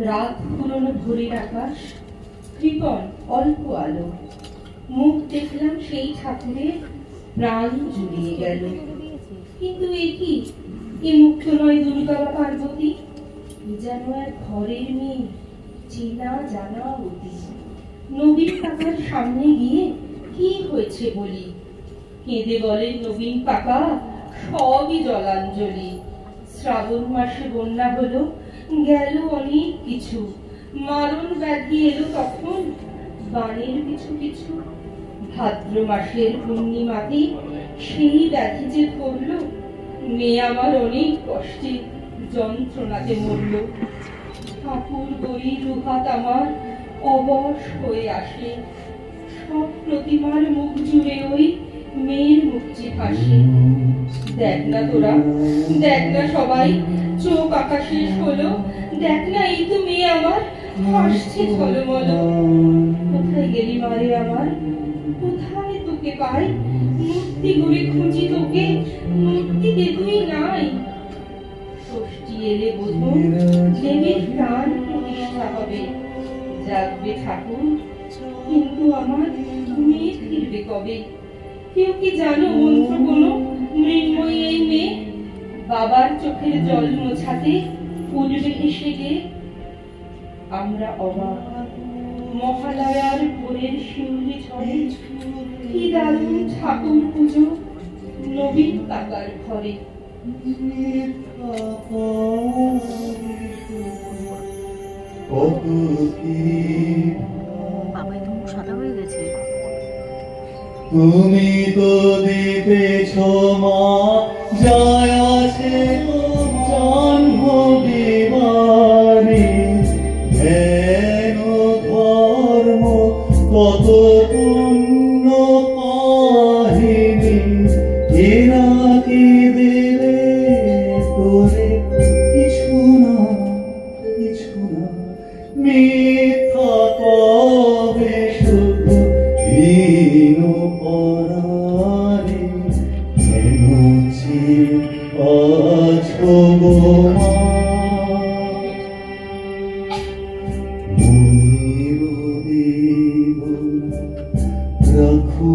রাত ফুরোনো ভোরের আকাশ, কৃপণ অল্প আলো, মুখ দেখলাম সেই ঠাকুরের, প্রাণ জুড়িয়ে গেল। কিন্তু এ কি, এ মুখ্য নয় দুর্গা বা পার্বতী, যেন এক ঘরের মেয়ে, চেনা জানা অতি। নবীন কাকার সামনে গিয়ে কি হয়েছে বলি, কেঁদে বলেন নবীন কাকা সবই জলাঞ্জলি। শ্রাবণ মাসে বন্যা হলো, গেল অনেক কিছু, মারণ ব্যাধি এলো তখন বানের পিছু পিছু। ভাদ্র মাসের পূর্ণিমাতে সেই ব্যাধি যে ধরল, মেয়ে আমার অনেক কষ্টে যন্ত্রণাতে মরল। ঠাকুর গড়ি দুহাত আমার অবশ হয়ে আসে, সব প্রতিমার মুখ জুড়ে ওই মেয়ের মুখটি হাসে। দেখ না তোরা, দেখ না সবাই, চোখ আকাশে হলো, দেখ না এই তো মেয়ে আমার হাসছে ঝলমল। কোথায় গেলি মারে আমার, কোথায় তোকে পাই, মূর্তি গড়ে খুঁজি তোকে, মূর্তিতে তুই নাই। ষষ্ঠী এলে বোধন দেবীর প্রাণ প্রতিষ্ঠা হবে, জাগবে ঠাকুর, কিন্তু আমার মেয়ে ফিরবে কবে? কেউ কি জানো মন্ত্র কোনো মৃন্ময়ী এই মেয়ে? বাবার চোখের জল মোছাতে উঠবে হেসে গে। আমরা অবাক, মহালয়ার ভোরের শিউলি ঝড়ে, কি দারুণ ঠাকুর পুজো নবীন কাকার ঘরে। বাবা একদম সাদা হয়ে গেছে। তুমি তো দিতেছ মা যায় আছে জন্মদিবানে ধ্যান ধর্ম কত পুণ্য কাহিনী এরা কি দেবে করে কিছু না মিথ্যা কবে শুধু হীন পরাণে কেন আছো গো মা মনির রাখো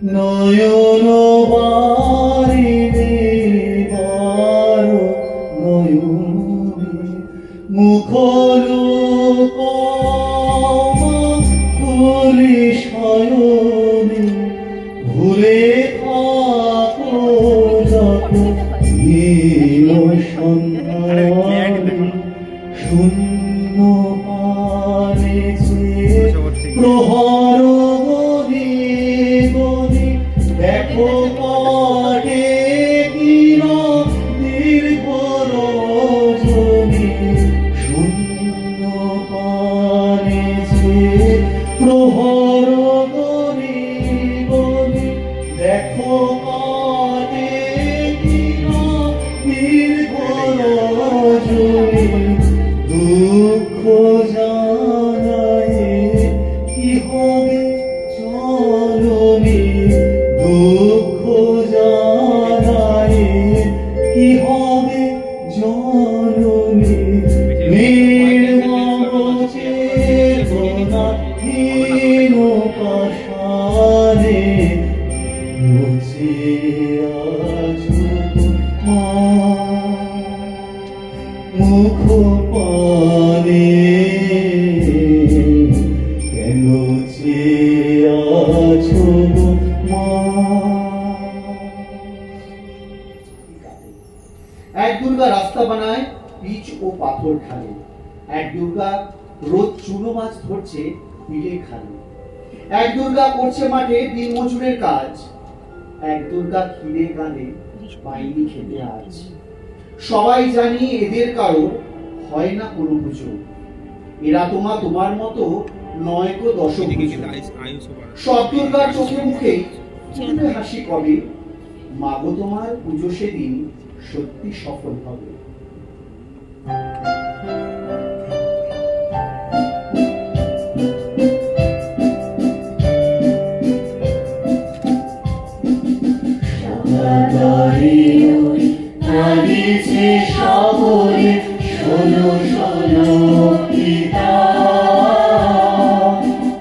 নয়ন বারিণী নয়ন মুখলো ফুলি শয়নে ভুলে থাকো যত হীন সন্ধানে শূন্য পানেছে প্রহর গনি গনি দেখো কাটে কিনা দীর্ঘ রজনী শূন্য পানেছে প্রহর গনি গনি দেখো কাটে কিনা দীর্ঘ রজনী দুঃখ জানায় কি হবে জননী দুঃখ জানায় কি হবে জননী নির্মম চেতনাহীন পাষাণে মুছে আছো মা মুখ পানে কেন চেয়ে আছো মা এক দুর্গা রাস্তা বানায় পিচ ও পাথর ঢালে এক দুর্গা রোজ চুনো মাছ ধরছে বিলে খালে এক দুর্গা করছে মাঠে দিন মজুরের কাজ এক দুর্গা খিদে গানে পাইনি খেতে আজ সবাই জানি এদের কারো হয় না কোনো পুজো এরা তোমার মতো নয় গো দশক সব দুর্গার চোখে মুখেই ফুটবে হাসি কবে মাগো তোমার পুজো সেদিন সত্যি সফল হবে দাঁড়িয়েছে শহরে শোনো শোনো পিতা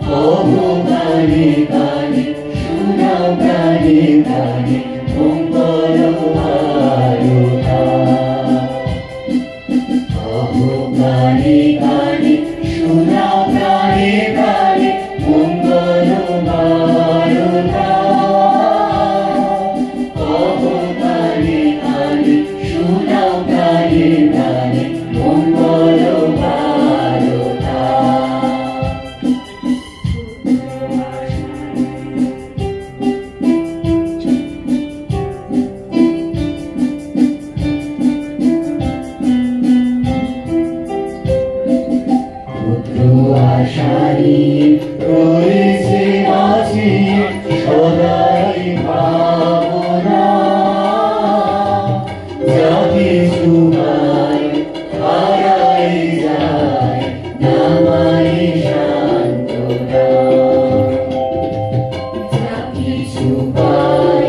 কবো গানে গানে শোনাও গানে গানে মঙ্গল বারতা কবো গানে গানে শোনাও গানে গানে মঙ্গল বারতা কবো গানে গানে শোনাও গানে গানে মঙ্গল বারতা আশারি রয়েছে মাঝে সদাই ভাবনা যা কিছু নাই হারাই যায় নামাই শান্তনা যা কিছু পাই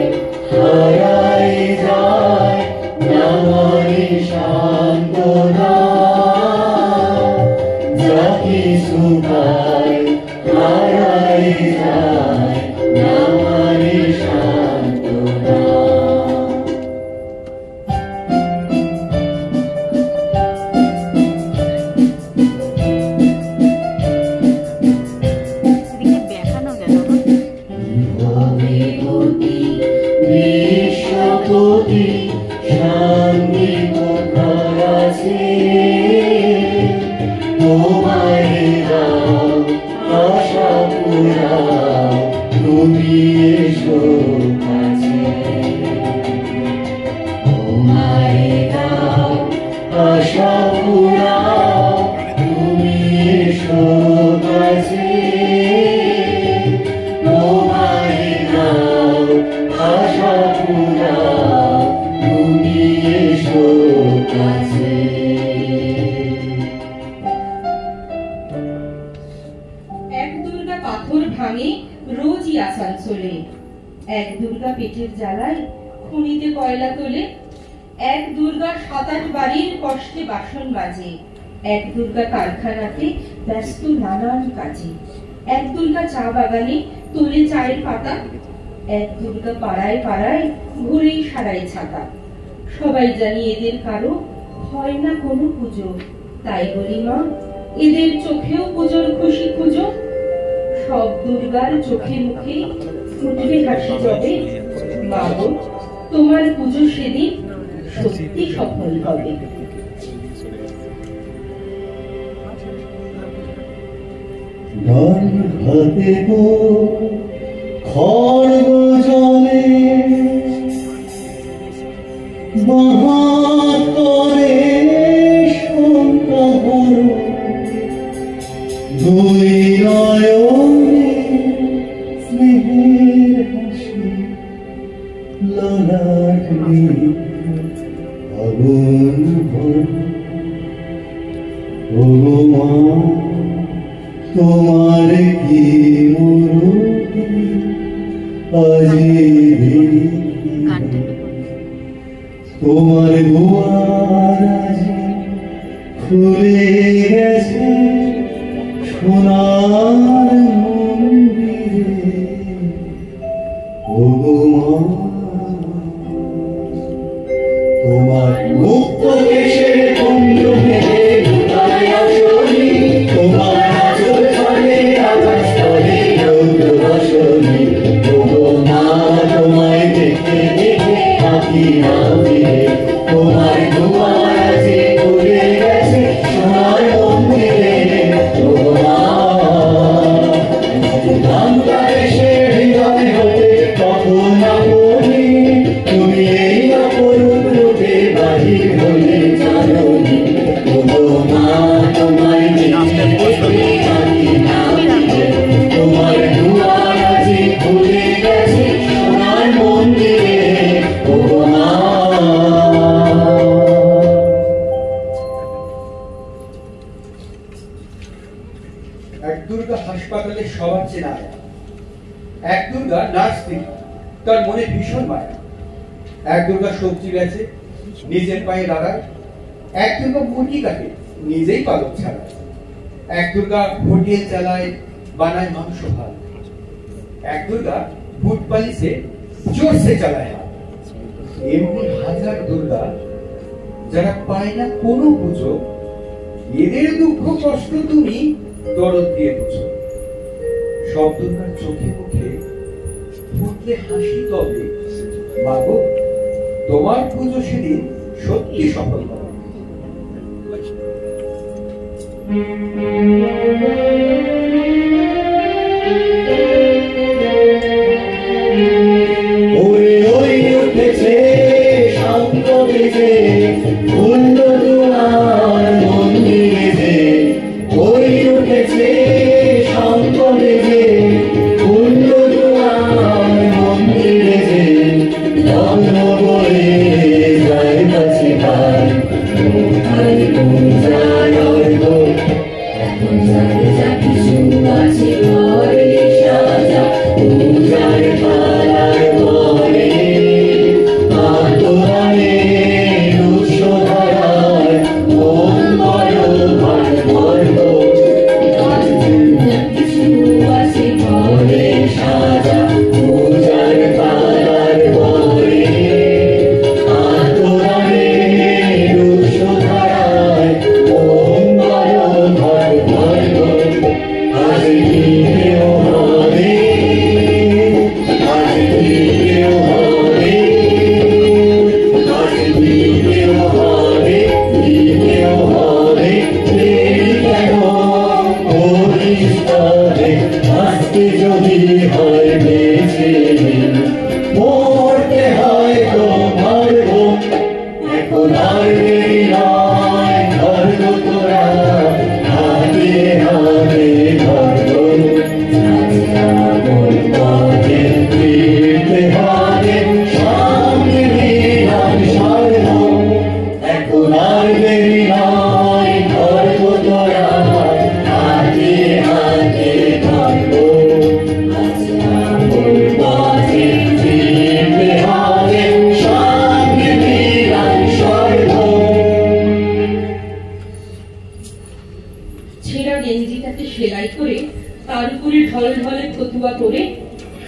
হারাই যায় নামাই শান্তনা যা কিছু পাই হারাই যায় নামাই শান্তনা বিশ্বপতি শান্তি কোথায় আছে তোমায় দাও আশা পুরাও তুমি এসো কাছে তোমায় নাও আশা পুরাও তুমি এসো কাছে। এক দুর্গা পাথর ভাঙে রোজই আসানসোলে, এক দুর্গা পেটের জ্বালায় খনিতে কয়লা তোলে, এক দুর্গা ৭-৮ বাড়ির কষ্টে বাসন বাজে, এক দুর্গা কারখানাতে ব্যস্ত নানান কাজে, এক দুর্গা চা বাগানে তোলে চায়ের পাতা, এক দুর্গা পাড়ায় পাড়ায় ঘুরেই সারায় ছাতা। সবাই জানি এদের কারো হয় না কোনো পুজো, তাই বলি মা এদের চোখেও পুজোর খুশি খুঁজো। সব দুর্গার চোখে মুখে ফুটবে হাসি যবে, মা গো তোমার পুজো সেদিন সত্যি সফল হবে। ডান হাতে গো খড়গ জলে বাহাত করে শঙ্কাহর দুই নয়নে স্নেহের হাসি ললাটে আগুন ভর। ও মা তোমার কি মুরুতি আজি তোমার দুয়ার আজি খুলে গেছে সোনার মন্দিরে। ও মা তোমার মুক্ত কেশের কুঞ্জ ভেবে লুকায় আসনি, তোমার আঁচল ধরে আকাশ তলে রৌদ্র বসনি। ও মা তোমায় দেখে দেখে থাকি না ফিরে, তোমার দুয়ার আজি খুলে গেছে সোনার মন্দিরে। ও মা বাংলাদেশের হৃদয় হতে কখন আপনি তুমি এই অপরূপ রূপে বাহির হলে জানি। ও মা তোমায় দেখে দেখে থাকি না ফিরে, তোমার দুয়ার আজি খুলে গেছে সোনার মন্দিরে। ও মা এক দুর্গা হাসপাতালে সবার চেনা আয়া, এক দুর্গা নার্স তিনি, তার মনে ভীষণ মায়া। এক দুর্গা সবজি বেচে নিজের পায়ে দাঁড়ায়, এক দুর্গা মুরগি কাটে নিজেই পালক ছাড়ায়, এক দুর্গা হোটেল চালায় বানায় মাংস ভাত, এক দুর্গা বুট পালিশে জোরসে চালায় হাত। এমনি হাজার দুর্গা যারা পায় না কোনো পুজো, এদের দুঃখ কষ্ট তুমি দরদ দিয়ে বুঝো। সব দুর্গার চোখে মুখে ফুটলে হাসি তবে, মাগো তোমার পুজো সেদিন সত্যি সফল হবে। ওরে ওই উঠেছে শান্ত বেজে ফুল্ল দুয়ার মন্দিরে যে, ওই উঠেছে শান্ত বেজে ফুল্ল দুয়ার মন্দিরে যে, লগ্ন বলে যায় কাছে ভাই কোথায় পূজার অর্ঘ। এখন যারে যা কিছু আছে ঘরে সাজা পূজার পালার ঘরে, আতরানে রুষধারায় মন বড় ভার ভরব। যা কিছু আছে ঘরে সাজা পূজার পালার ঘরে, আতরানে রুষধারায় মন বড় ভার ভরব। আজ দিনেও হবে, আজ দিনেও হবে, আজ দিনেও হবে, দিনেও হবে। ছেঁড়া গেঞ্জিটাকে সেলাই করে তার উপরে ঢলঢলে ফতুয়া করে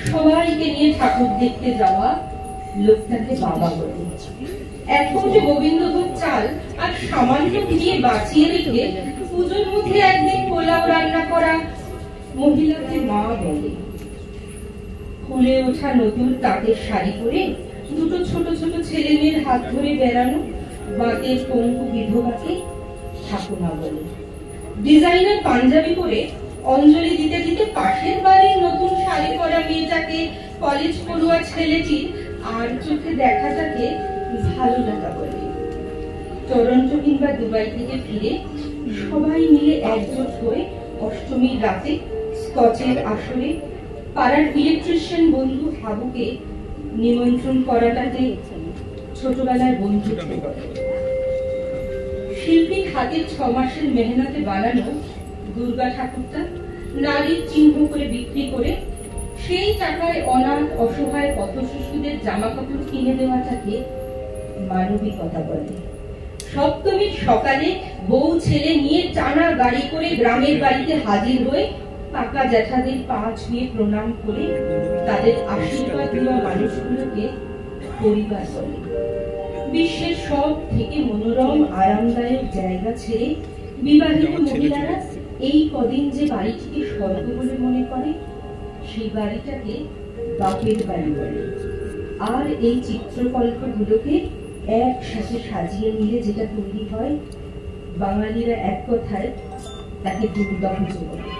সবাইকে নিয়ে ঠাকুর দেখতে যাওয়া লোকটাকে বাবা বলে। এখন যে গোবিন্দভোগ চাল আর সামান্য দিয়ে বাঁচিয়ে রেখে পুজোর মধ্যে একদিন পোলাও রান্না করা মহিলাকে মা বলে। ফুলে ওঠা নতুন তাঁতের শাড়ি পরে দুটো ছোট ছোট ছেলে মেয়ের হাত ধরে বেড়ানো বাতের পঙ্গু বিধবাকে ঠাকুমা বলে। ডিজাইনার পাঞ্জাবি পরে অঞ্জলি দিতে দিতে পাশের বাড়ির নতুন শাড়ি পরা মেয়েটাকে কলেজ পড়ুয়া ছেলেটির আর চোখে দেখাটাকে ভালো লাগা বলে। টরন্টো কিংবা দুবাই থেকে ফিরে সবাই মিলে একজোট হয়ে অষ্টমীর রাতে স্কচের আসরে পাড়ার ইলেকট্রিশিয়ান বন্ধু হাবুকে নিমন্ত্রণ করাটাকে ছোটবেলায় বন্ধুত্ব করে। শিল্পীর হাতের 6 মাসের মেহনতে বানানো দুর্গা ঠাকুরটা নারীর চিহ্ন করে বিক্রি করে সেই টাকায় অনাথ অসহায় পথ শিশুদের জামা কাপড় কিনে দেওয়াটাকে মানবিকতা বলে। সপ্তমীর সকালে বউ ছেলে নিয়ে টানা গাড়ি করে গ্রামের বাড়িতে হাজির হয়ে কাকা জ্যাঠাদের পা ছুঁয়ে প্রণাম করে তাদের আশীর্বাদ দেওয়া মানুষগুলোকে পরিবার বলে। বিশ্বের সব থেকে মনোরম আরামদায়ক জায়গা ছেড়ে বিবাহিত মহিলারা এই কদিন যে বাড়িটিকে স্বর্গ বলে মনে করে সেই বাড়িটাকে বাপের বাড়ি বলে। আর এই চিত্রকল্পগুলোকে একসাথে সাজিয়ে নিলে যেটা তৈরি হয় বাঙালিরা এক কথায় তাকে দুর্গা পুজো বলে।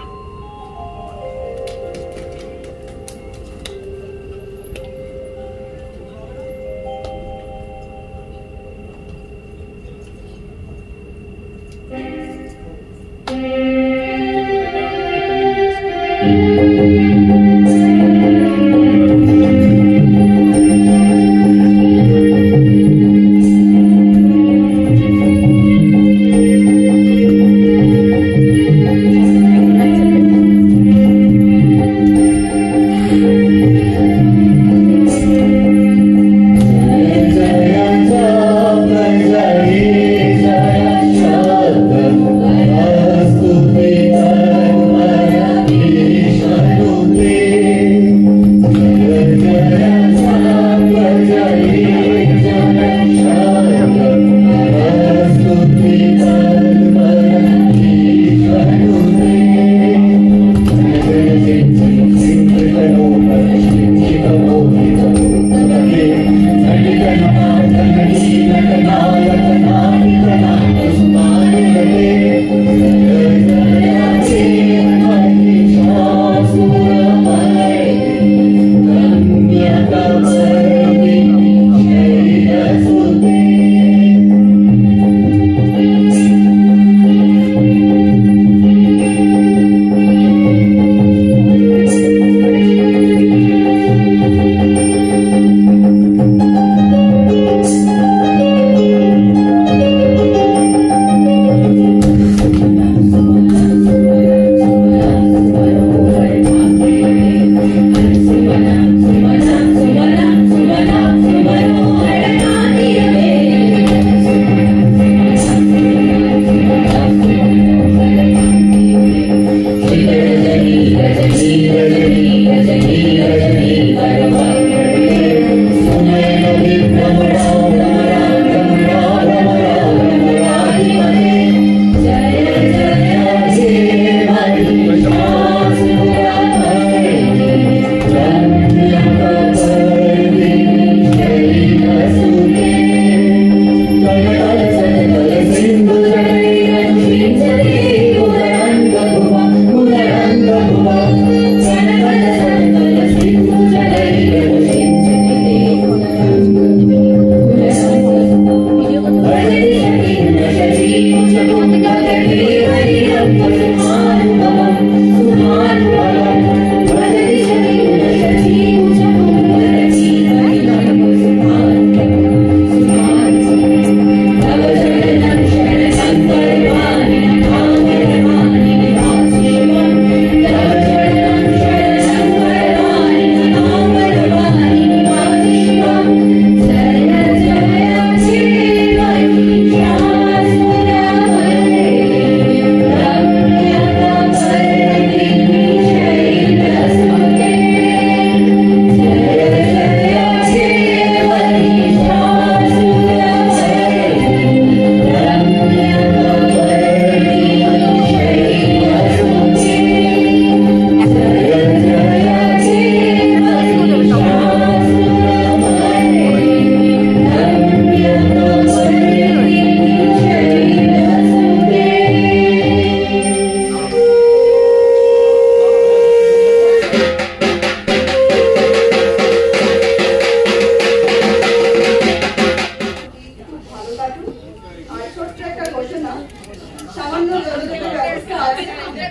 পানীয় জলযোগানের ব্যবস্থা আছে।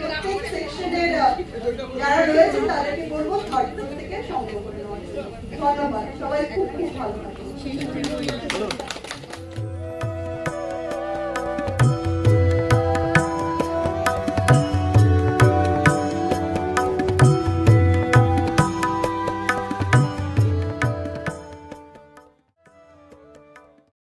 প্রত্যেক সেকশনের যারা রয়েছে তাদেরকে বলবো থার্ড ফ্লোর থেকে সংগ্রহ করে নেওয়ার জন্য। ধন্যবাদ, সবাই খুব খুব ভালো থাকুন।